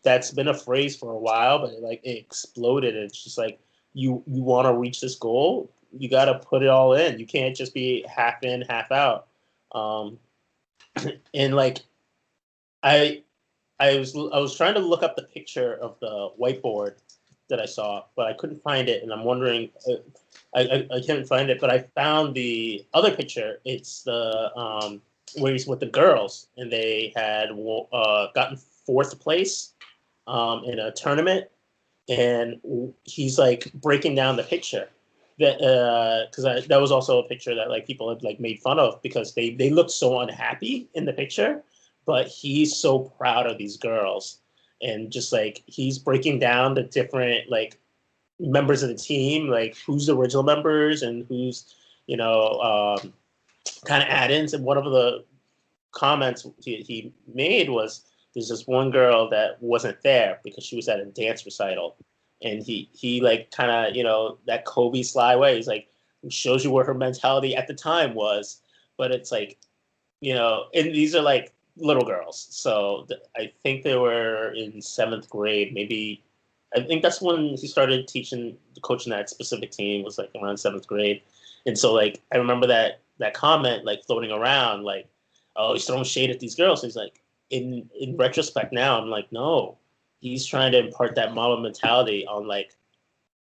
that's been a phrase for a while, but it exploded. And it's just like you want to reach this goal, you got to put it all in. You can't just be half in, half out. And like I was trying to look up the picture of the whiteboard that I saw, but I couldn't find it, and I'm wondering. I couldn't find it, but I found the other picture. It's the where he's with the girls, and they had gotten fourth place in a tournament, and he's like breaking down the picture. Because that was also a picture that like people had like made fun of because they looked so unhappy in the picture, but he's so proud of these girls, and just like he's breaking down the different like members of the team, like who's the original members and who's kind of add-ins. And one of the comments he made was there's this one girl that wasn't there because she was at a dance recital. And he like kind of, that Kobe sly way. He's like, shows you where her mentality at the time was. But it's like, and these are like little girls. So I think they were in 7th grade. Maybe, I think that's when he started coaching that specific team, was like around 7th grade. And so like, I remember that comment like floating around, like, oh, he's throwing shade at these girls. And he's like, in retrospect now, I'm like, no. He's trying to impart that mama mentality on like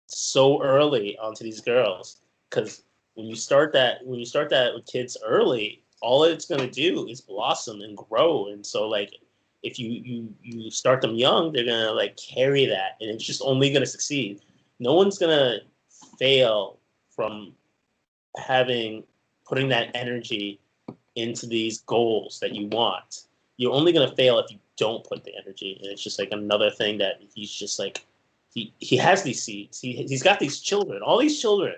so early onto these girls, because when you start that with kids early, all it's going to do is blossom and grow. And so like if you start them young, they're going to like carry that, and it's just only going to succeed. No one's going to fail from putting that energy into these goals that you want. You're only going to fail if you don't put the energy. And it's just like another thing that he's just like, he has these seeds. He's got these children, all these children.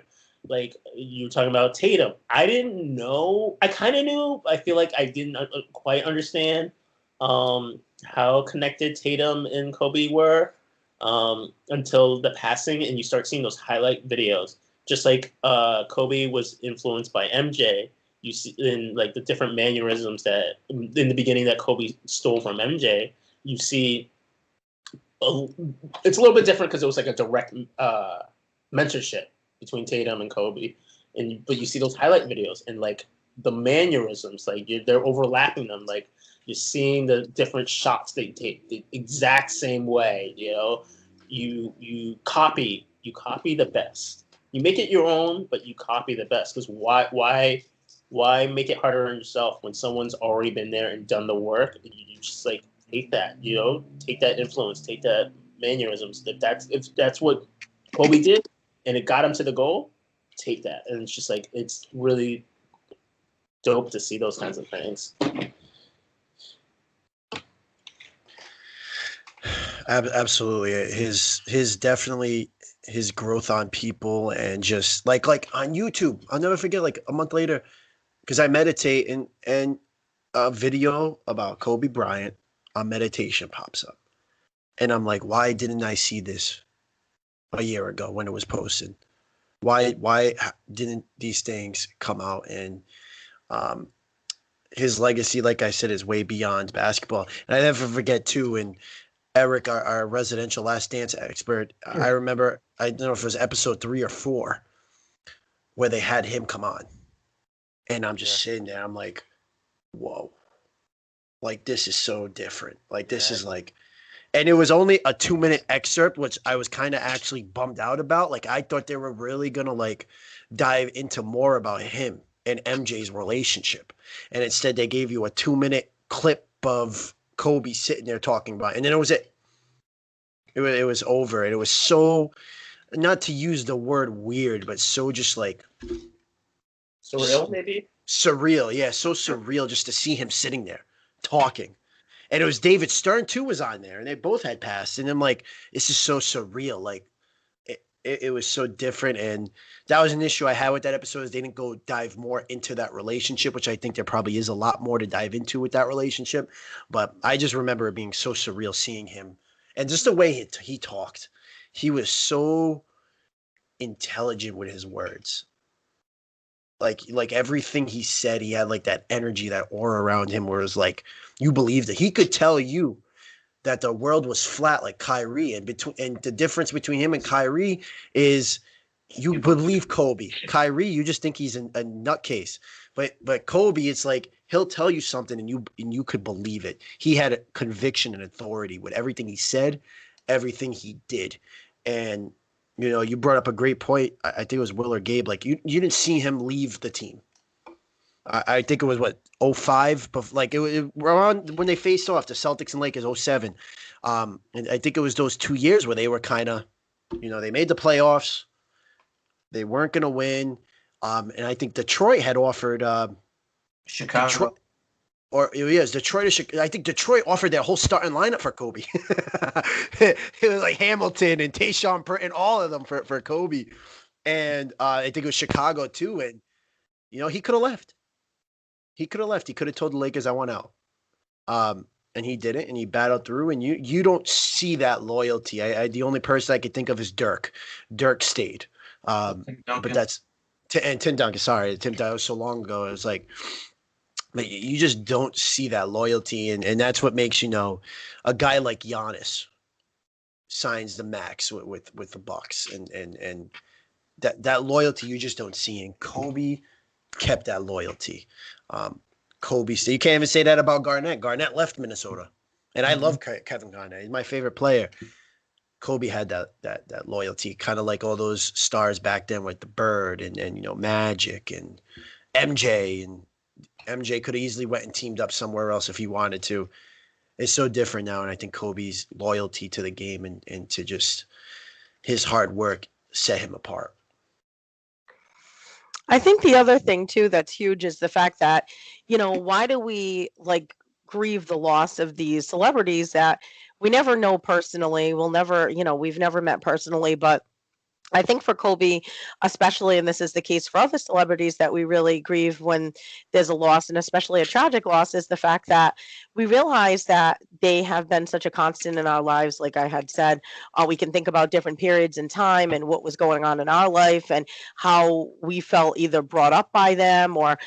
Like you were talking about Tatum. I didn't know. I kind of knew. I feel like I didn't quite understand how connected Tatum and Kobe were until the passing, and you start seeing those highlight videos. Just like Kobe was influenced by MJ. You see in like the different mannerisms that in the beginning that Kobe stole from MJ. You see, it's a little bit different because it was like a direct mentorship between Tatum and Kobe, but you see those highlight videos and like the mannerisms, like they're overlapping them. Like you're seeing the different shots they take the exact same way. You copy the best. You make it your own, but you copy the best. Because why make it harder on yourself when someone's already been there and done the work? You just like take that, take that influence, take that mannerisms. If that's what Kobe did and it got him to the goal, take that. And it's just like, it's really dope to see those kinds of things. Absolutely. His definitely his growth on people, and just like on YouTube, I'll never forget, like a month later, because I meditate and a video about Kobe Bryant on meditation pops up. And I'm like, why didn't I see this a year ago when it was posted? Why didn't these things come out? And um, his legacy, like I said, is way beyond basketball. And I never forget too. And Eric, our residential Last Dance expert, I remember, I don't know if it was episode 3 or 4, where they had him come on, and I'm just sitting there. I'm like, whoa, like this is so different. Like this is like, and it was only a 2-minute excerpt, which I was kind of actually bummed out about. Like I thought they were really gonna like dive into more about him and MJ's relationship, and instead they gave you a 2-minute clip of Kobe sitting there talking about it. And then it was it. It was over, and it was so, not to use the word weird, but so just like Surreal, maybe? surreal. Yeah, so surreal just to see him sitting there talking. And it was David Stern too was on there, and they both had passed. And I'm like, this is so surreal. Like it was so different, and that was an issue I had with that episode. Is they didn't go dive more into that relationship, which I think there probably is a lot more to dive into with that relationship. But I just remember it being so surreal seeing him, and just the way he talked. He was so intelligent with his words. Like everything he said, he had like that energy, that aura around him, where it was like you believed it. He could tell you that the world was flat, like Kyrie, and the difference between him and Kyrie is you believe Kobe. Kyrie, you just think he's a nutcase. But Kobe, it's like he'll tell you something and you could believe it. He had a conviction and authority with everything he said, everything he did. And you brought up a great point. I think it was Will or Gabe. Like you didn't see him leave the team. I think it was 05, but like it around when they faced off the Celtics and Lakers 07. And I think it was those 2 years where they were kind of, they made the playoffs. They weren't going to win. And I think Detroit had offered Chicago. Detroit. I think Detroit offered their whole starting lineup for Kobe. It was like Hamilton and Tayshaun Pritton, all of them for Kobe. And I think it was Chicago too. And, he could have left. He could have left. He could have told the Lakers, I want out. And he didn't, and he battled through. And you don't see that loyalty. The only person I could think of is Dirk. Dirk stayed. But that's and Tim Duncan. Sorry, Tim. That was so long ago. It was like, but you just don't see that loyalty, and that's what makes a guy like Giannis signs the max with the Bucks, and that loyalty you just don't see. And Kobe kept that loyalty. Kobe, you can't even say that about Garnett. Garnett left Minnesota, and I love Kevin Garnett. He's my favorite player. Kobe had that loyalty, kind of like all those stars back then with the Bird and Magic and MJ. And MJ could have easily went and teamed up somewhere else if he wanted to. It's so different now, and I think Kobe's loyalty to the game and to just his hard work set him apart. I think the other thing too that's huge is the fact that, why do we like grieve the loss of these celebrities that we never know personally? We'll never, we've never met personally, but I think for Kobe, especially, and this is the case for other celebrities that we really grieve when there's a loss, and especially a tragic loss, is the fact that we realize that they have been such a constant in our lives. Like I had said, we can think about different periods in time and what was going on in our life and how we felt either brought up by them or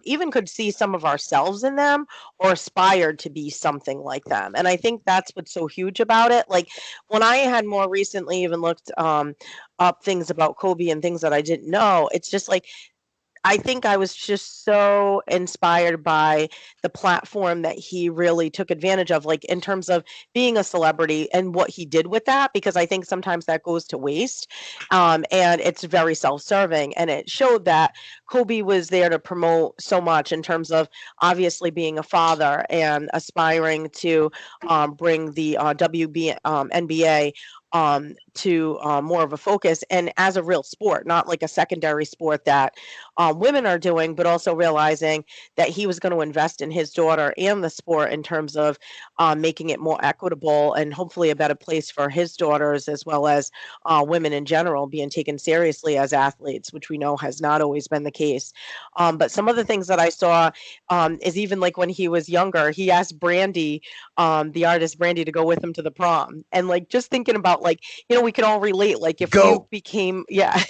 even could see some of ourselves in them or aspired to be something like them. And I think that's what's so huge about it. Like when I had more recently even looked up things about Kobe and things that I didn't know, it's just like, I think I was just so inspired by the platform that he really took advantage of, like in terms of being a celebrity and what he did with that, because I think sometimes that goes to waste. And it's very self-serving. And it showed that Kobe was there to promote so much in terms of obviously being a father and aspiring to bring the NBA to more of a focus and as a real sport, not like a secondary sport that women are doing, but also realizing that he was going to invest in his daughter and the sport in terms of making it more equitable and hopefully a better place for his daughters as well as women in general being taken seriously as athletes, which we know has not always been the case. But some of the things that I saw is even like when he was younger, he asked Brandy, the artist Brandy, to go with him to the prom. And like just thinking about like, we can all relate. Like if we Go. became, yeah,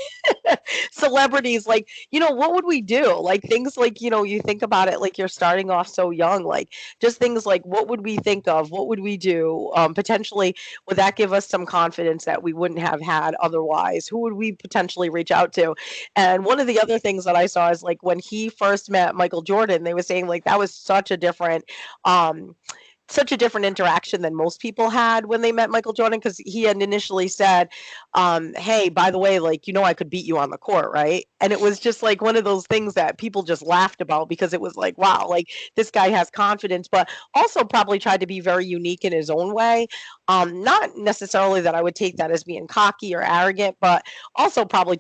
celebrities, like, what would we do? Like things like, you think about it, like you're starting off so young, like just things like, what would we think of? What would we do? Potentially, would that give us some confidence that we wouldn't have had otherwise? Who would we potentially reach out to? And one of the other things that I saw is like when he first met Michael Jordan, they were saying like that was such a different interaction than most people had when they met Michael Jordan, because he had initially said, hey, by the way, like, I could beat you on the court, right? And it was just like one of those things that people just laughed about because it was like, wow, like this guy has confidence, but also probably tried to be very unique in his own way. Not necessarily that I would take that as being cocky or arrogant, but also probably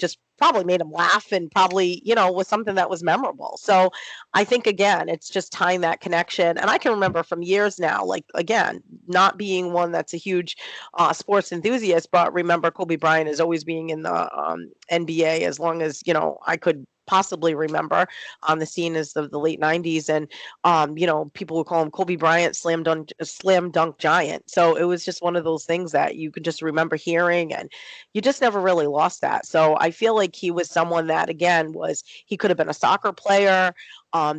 made him laugh and probably, was something that was memorable. So I think, again, it's just tying that connection. And I can remember from years now, like, again, not being one that's a huge sports enthusiast, but remember Kobe Bryant as always being in the NBA as long as, I could possibly remember on the scene as of the late 90s. And, people would call him Kobe Bryant, slam dunk giant. So it was just one of those things that you could just remember hearing, and you just never really lost that. So I feel like he was someone that, again, he could have been a soccer player.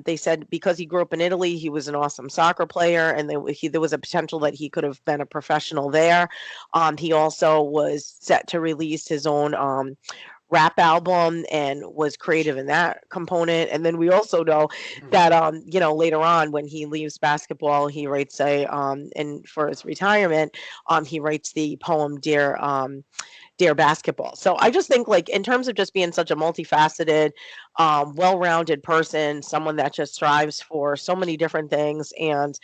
They said because he grew up in Italy, he was an awesome soccer player, and there was a potential that he could have been a professional there. He also was set to release his own rap album and was creative in that component. And then we also know that later on when he leaves basketball, he writes and for his retirement, he writes the poem Dear Basketball. So I just think, like, in terms of just being such a multifaceted, well-rounded person, someone that just strives for so many different things, and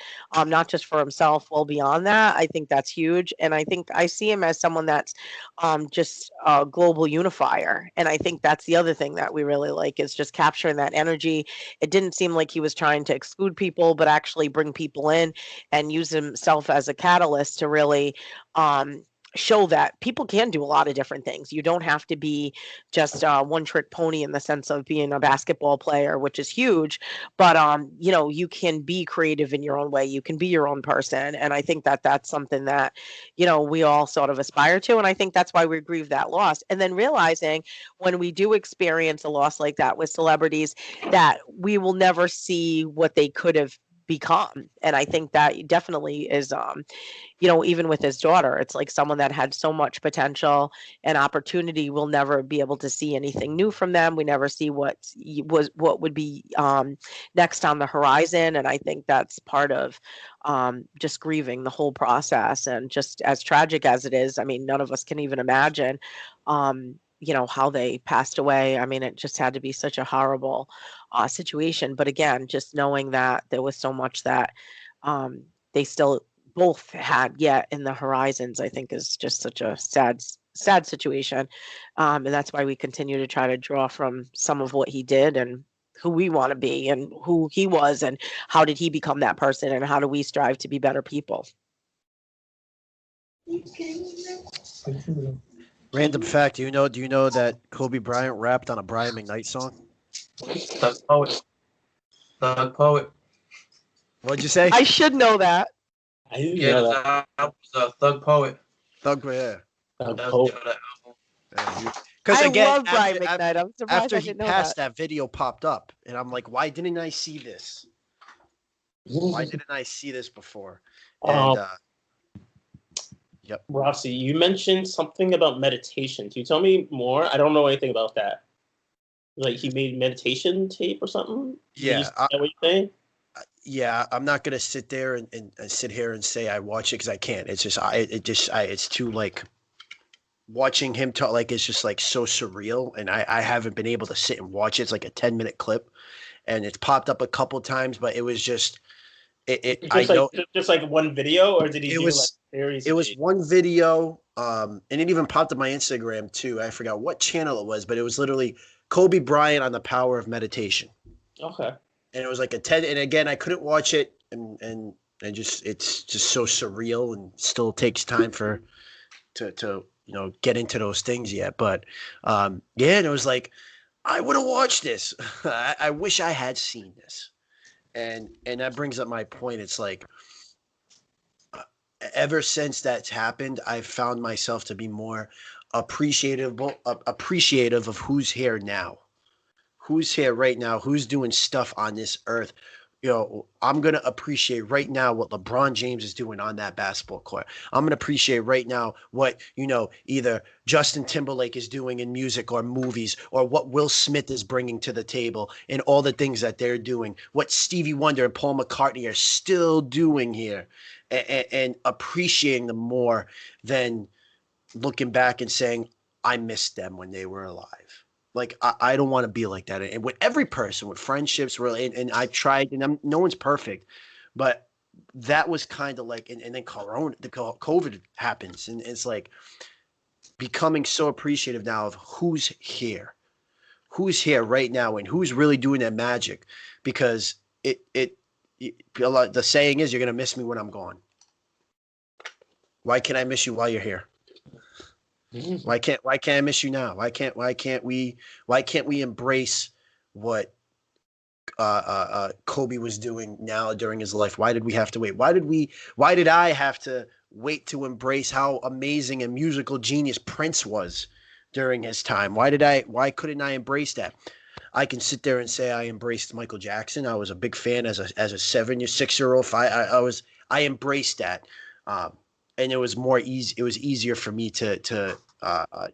not just for himself, well beyond that, I think that's huge. And I think I see him as someone that's just a global unifier. And I think that's the other thing that we really like, is just capturing that energy. It didn't seem like he was trying to exclude people, but actually bring people in and use himself as a catalyst to really show that people can do a lot of different things. You don't have to be just one trick pony in the sense of being a basketball player, which is huge, but you can be creative in your own way. You can be your own person. And I think that that's something that, we all sort of aspire to. And I think that's why we grieve that loss. And then realizing when we do experience a loss like that with celebrities, that we will never see what they could have become. And I think that definitely is even with his daughter, it's like someone that had so much potential and opportunity. We'll never be able to see anything new from them. We never see what would be next on the horizon. And I think that's part of just grieving the whole process. And just as tragic as it is, I mean, none of us can even imagine how they passed away. I mean, it just had to be such a horrible situation. But again, just knowing that there was so much that they still both had yet in the horizons, I think is just such a sad situation. And that's why we continue to try to draw from some of what he did and who we want to be and who he was and how did he become that person and how do we strive to be better people. Random fact, do you know that Kobe Bryant rapped on a Brian McKnight song? Thug Poet. Thug Poet. What'd you say? I should know that. I didn't Yeah, know that. that was Thug Poet. Thug, yeah. Thug That was Poet. the name of that album. Because I again, love Brian after, McKnight. I'm surprised after I he didn't know passed, that. that video popped up, and I'm like, why didn't I see this? Why didn't I see this before? And yep. Rossi, you mentioned something about meditation. Can you tell me more? I don't know anything about that. Like he made meditation tape or something? Yeah. Is that what you're saying? Yeah, I'm not gonna sit there and sit here and say I watch it because I can't. It's just it's too like watching him talk, like it's just like so surreal, and I haven't been able to sit and watch it. It's like a 10-minute clip, and it's popped up a couple times, but it was just Just like one video, or did he do like series? It was one video, and it even popped up my Instagram too. I forgot what channel it was, but it was literally Kobe Bryant on the power of meditation. Okay. And it was like a TED. And again, I couldn't watch it, and just it's just so surreal, and still takes time for to get into those things yet. But yeah, and it was like I would have watched this. I wish I had seen this, and that brings up my point. It's like ever since that's happened, I've found myself to be more appreciative of who's here now, who's here right now, who's doing stuff on this earth. I'm going to appreciate right now what LeBron James is doing on that basketball court. I'm going to appreciate right now what, either Justin Timberlake is doing in music or movies, or what Will Smith is bringing to the table and all the things that they're doing, what Stevie Wonder and Paul McCartney are still doing here, and appreciating them more than looking back and saying, I missed them when they were alive. Like, I don't want to be like that. And with every person, with friendships, really, and I've tried, and no one's perfect, but that was kind of like, and then COVID happens, and it's like becoming so appreciative now of who's here right now, and who's really doing that magic, because the saying is, you're gonna miss me when I'm gone. Why can't I miss you while you're here? Why can't I miss you now? Why can't we embrace what Kobe was doing now during his life? Why did we have to wait? Why did I have to wait to embrace how amazing a musical genius Prince was during his time? Why couldn't I embrace that? I can sit there and say I embraced Michael Jackson. I was a big fan as a 6-year-old. I embraced that. And it was it was easier for me to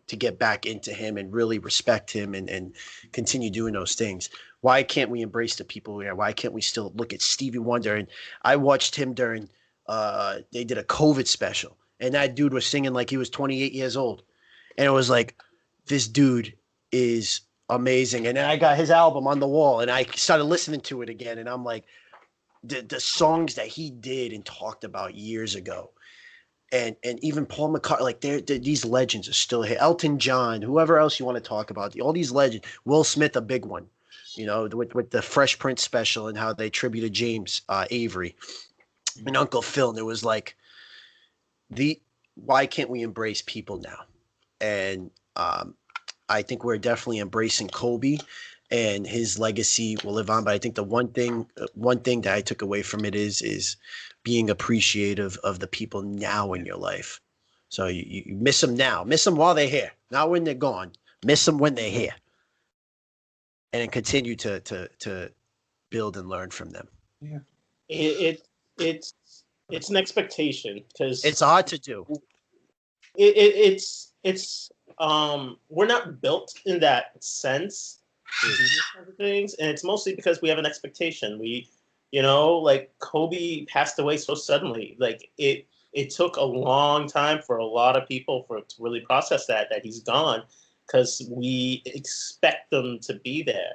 get back into him and really respect him and continue doing those things. Why can't we embrace the people here? Why can't we still look at Stevie Wonder? And I watched him during they did a COVID special, and that dude was singing like he was 28 years old, and it was like, this dude is amazing. And then I got his album on the wall, and I started listening to it again, and I'm like, the songs that he did and talked about years ago. And even Paul McCartney, like these legends are still here. Elton John, whoever else you want to talk about, all these legends. Will Smith, a big one, with the Fresh Prince special and how they tributed James Avery and Uncle Phil. And it was like, why can't we embrace people now? And I think we're definitely embracing Kobe, and his legacy will live on. But I think the one thing that I took away from it is being appreciative of the people now in your life. So you miss them now. Miss them while they're here, not when they're gone. Miss them when they're here. And then continue to build and learn from them. Yeah. It's an expectation, because it's hard to do. It's we're not built in that sense to do these kinds of things, and it's mostly because we have an expectation. Like Kobe passed away so suddenly. Like it took a long time for a lot of people to really process that he's gone, because we expect them to be there.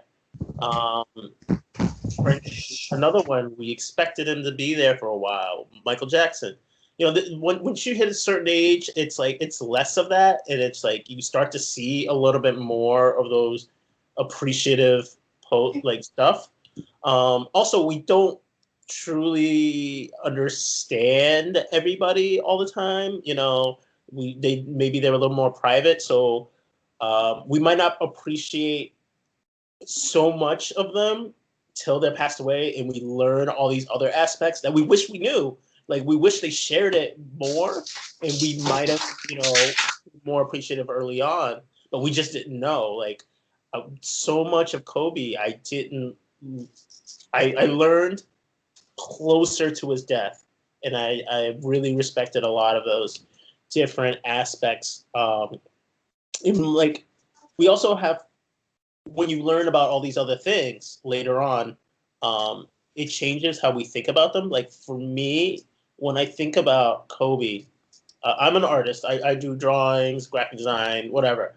Another one, we expected him to be there for a while. Michael Jackson. Once you hit a certain age, it's like it's less of that, and it's like you start to see a little bit more of those appreciative stuff. Also, we don't truly understand everybody all the time. Maybe they're a little more private, so we might not appreciate so much of them till they're passed away, and we learn all these other aspects that we wish we knew. Like, we wish they shared it more, and we might have, more appreciative early on, but we just didn't know. Like, so much of Kobe, I learned closer to his death, and I really respected a lot of those different aspects. Even like, we also have, when you learn about all these other things later on, it changes how we think about them. Like, for me, when I think about Kobe, I'm an artist. I do drawings, graphic design, whatever.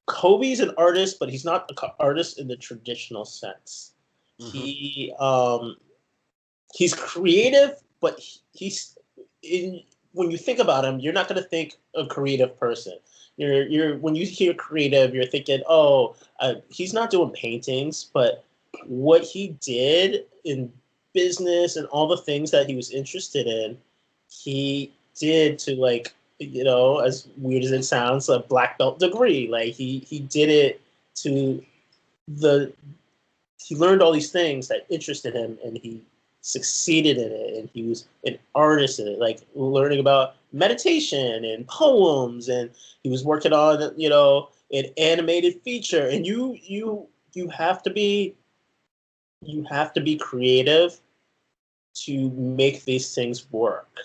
Kobe's an artist, but he's not an artist in the traditional sense. Mm-hmm. He's creative, but he's when you think about him, you're not going to think a creative person. You're when you hear creative, you're thinking, oh, he's not doing paintings, but what he did in business and all the things that he was interested in, he did to, like, as weird as it sounds, a black belt degree. Like he did it to he learned all these things that interested him, and he succeeded in it, and he was an artist in it, like learning about meditation and poems, and he was working on an animated feature. And you have to be creative to make these things work.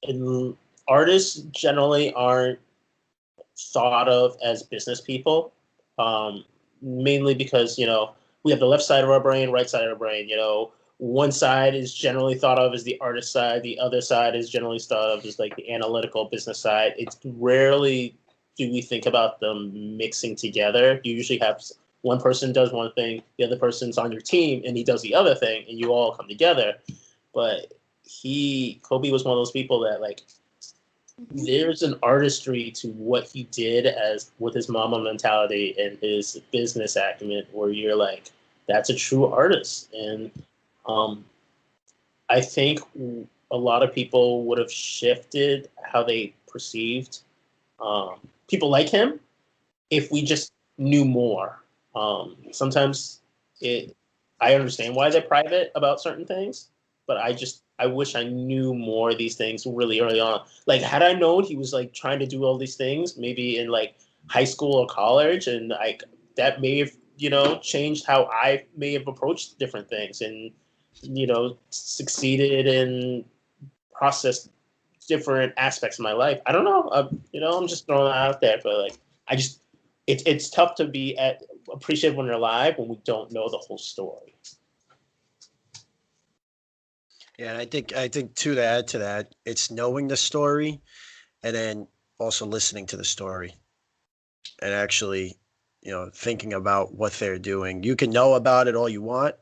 And artists generally aren't thought of as business people, mainly because we have the left side of our brain, right side of our brain. One side is generally thought of as the artist side. The other side is generally thought of as like the analytical business side. It's rarely do we think about them mixing together. You usually have one person does one thing, the other person's on your team, and he does the other thing, and you all come together. But Kobe was one of those people that, like, there's an artistry to what he did as with his mama mentality and his business acumen, where you're like, that's a true artist. And I think a lot of people would have shifted how they perceived people like him if we just knew more. Sometimes I understand why they're private about certain things, but I wish I knew more of these things really early on. Like, had I known he was like trying to do all these things, maybe in like high school or college, and like that may have, changed how I may have approached different things and, succeeded and processed different aspects of my life. I don't know. I'm just throwing that out there, but like, it's tough to be appreciative when you're alive when we don't know the whole story. Yeah, and I think too, to add to that, it's knowing the story and then also listening to the story and actually, thinking about what they're doing. You can know about it all you want,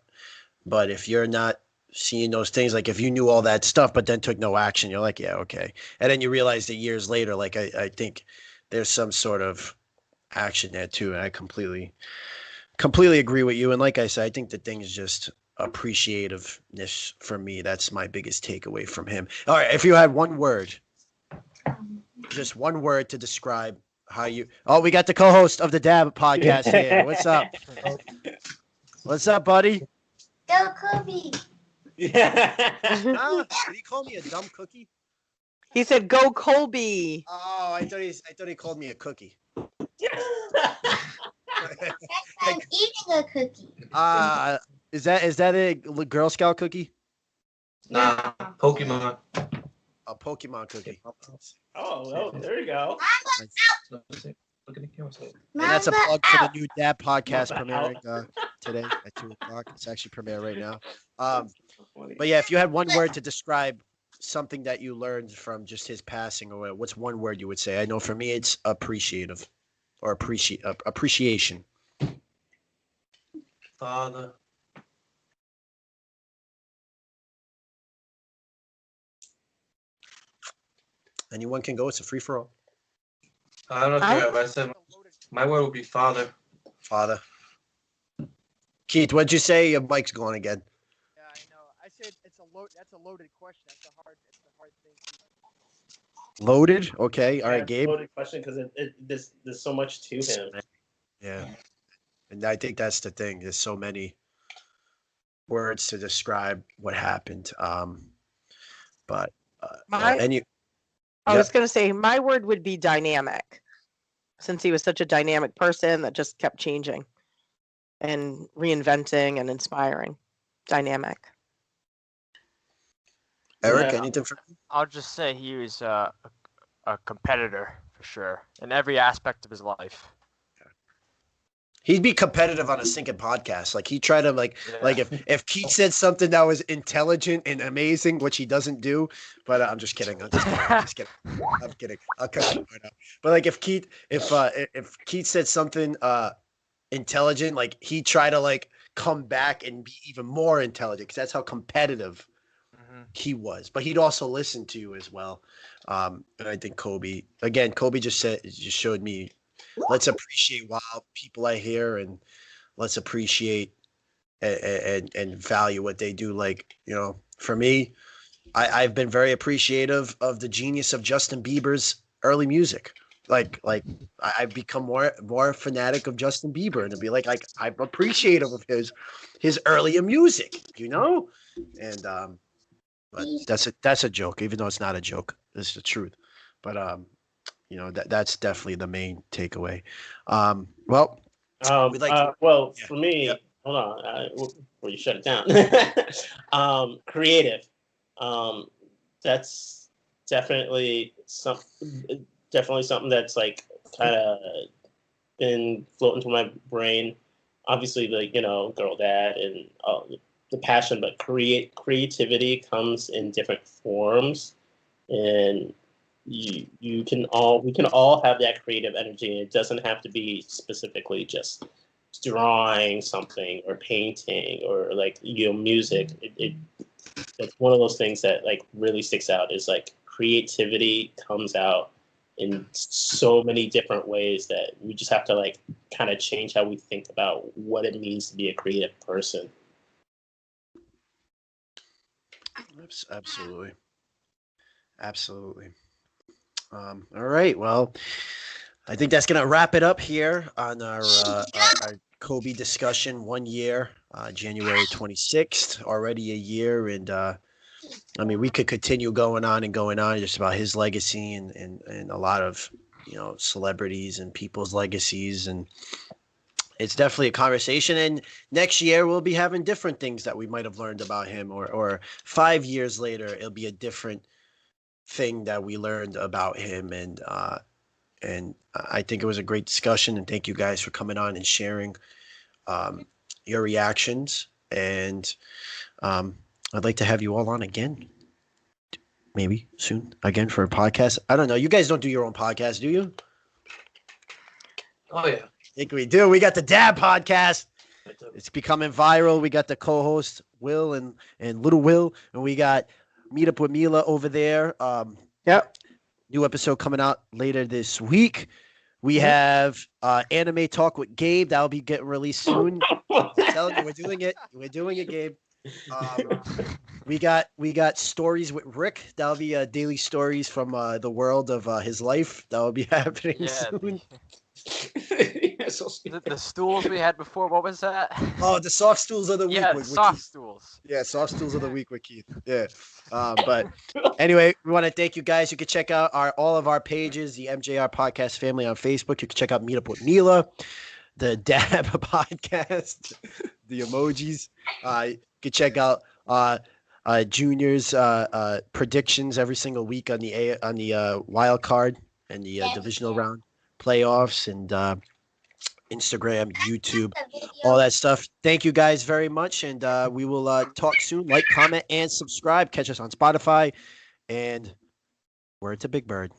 but if you're not seeing those things, like if you knew all that stuff but then took no action, you're like, yeah, okay. And then you realize that years later, like I think there's some sort of action there too. And I completely agree with you. And like I said, I think the thing is just appreciativeness for me. That's my biggest takeaway from him. All right, if you had one word, just one word to describe how you. Oh, we got the co-host of the Dab podcast here. What's up? What's up, buddy? Go Kobe. Yeah. Huh? Did he call me a dumb cookie? He said, "Go Kobe." Oh, I thought he called me a cookie. That's why I'm eating a cookie. Is that a Girl Scout cookie? Nah, Pokemon. A Pokemon cookie. Oh, there you go. Look at the camera. And that's a Mama plug for the out. new Dab podcast Mama premiering today at 2:00. It's actually premiere right now. But yeah, if you had one word to describe something that you learned from just his passing, or what's one word you would say? I know for me it's appreciative or appreciation. Father. Anyone can go. It's a free for all. I don't care if I said my word would be father. Father. Keith, what'd you say? Your mic's going again. Yeah, I know. I said that's a loaded question. That's a hard thing. Loaded? Okay. All right, Yeah, Gabe. loaded question because there's so much to him. Yeah. And I think that's the thing. There's so many words to describe what happened. But I was going to say my word would be dynamic, since he was such a dynamic person that just kept changing and reinventing and inspiring. Dynamic. Eric, Yeah. anything from you? I'll just say he was a competitor for sure in every aspect of his life. He'd be competitive on a sinking podcast. Like he'd try to like Yeah. if Keith said something that was intelligent and amazing, which he doesn't do. But I'm just kidding. I'm kidding. I'll cut that part out. But like if Keith said something intelligent, like he'd try to like come back and be even more intelligent because that's how competitive he was, but he'd also listen to you as well. And I think Kobe just showed me, let's appreciate while people are here, and let's appreciate and value what they do. Like, for me, I've been very appreciative of the genius of Justin Bieber's early music. Like I've become more fanatic of Justin Bieber, and to be like I'm appreciative of his earlier music, and but that's a joke, even though it's not a joke. It's the truth. But that's definitely the main takeaway. Well, we'd like to, for me, Yep. hold on, before you shut it down. Creative. That's definitely something that's like kind of been floating through my brain. Obviously, girl dad and the passion, but creativity comes in different forms, and we can all have that creative energy, and it doesn't have to be specifically just drawing something or painting or music. It's one of those things that really sticks out, is creativity comes out in so many different ways that we just have to kind of change how we think about what it means to be a creative person. Absolutely. All right. Well, I think that's going to wrap it up here on our Kobe discussion. 1 year, January 26th, already a year. And we could continue going on just about his legacy and a lot of, celebrities and people's legacies. And it's definitely a conversation. And next year we'll be having different things that we might have learned about him, or 5 years later, it'll be a different thing that we learned about him. And I think it was a great discussion, and thank you guys for coming on and sharing your reactions. And I'd like to have you all on again, maybe soon again for a podcast. I don't know. You guys don't do your own podcast, do you? Oh yeah. I think we do. We got the Dad podcast. It's becoming viral. We got the co-host Will and Little Will, and we got Meet Up with MeLa over there. Yep. New episode coming out later this week. We have Anime Talk with Gabe. That'll be getting released soon. I'm telling you, we're doing it. We're doing it, Gabe. We got Stories with Rick. That'll be daily stories from the world of his life. That'll be happening soon. The stools we had before, what was that? Oh, the soft stools of the week. Yeah, with soft Keith. stools. Yeah, soft stools of the week with Keith. Yeah. But anyway, we want to thank you guys. You can check out all of our pages, the MJR Podcast family on Facebook. You can check out Meet Up with MeLa, the Dab Podcast, the emojis. You can check out Junior's predictions every single week on the wild card and the divisional round playoffs, and Instagram, YouTube, all that stuff. Thank you guys very much, and we will talk soon. Like, comment, and subscribe. Catch us on Spotify, and word to Big Bird.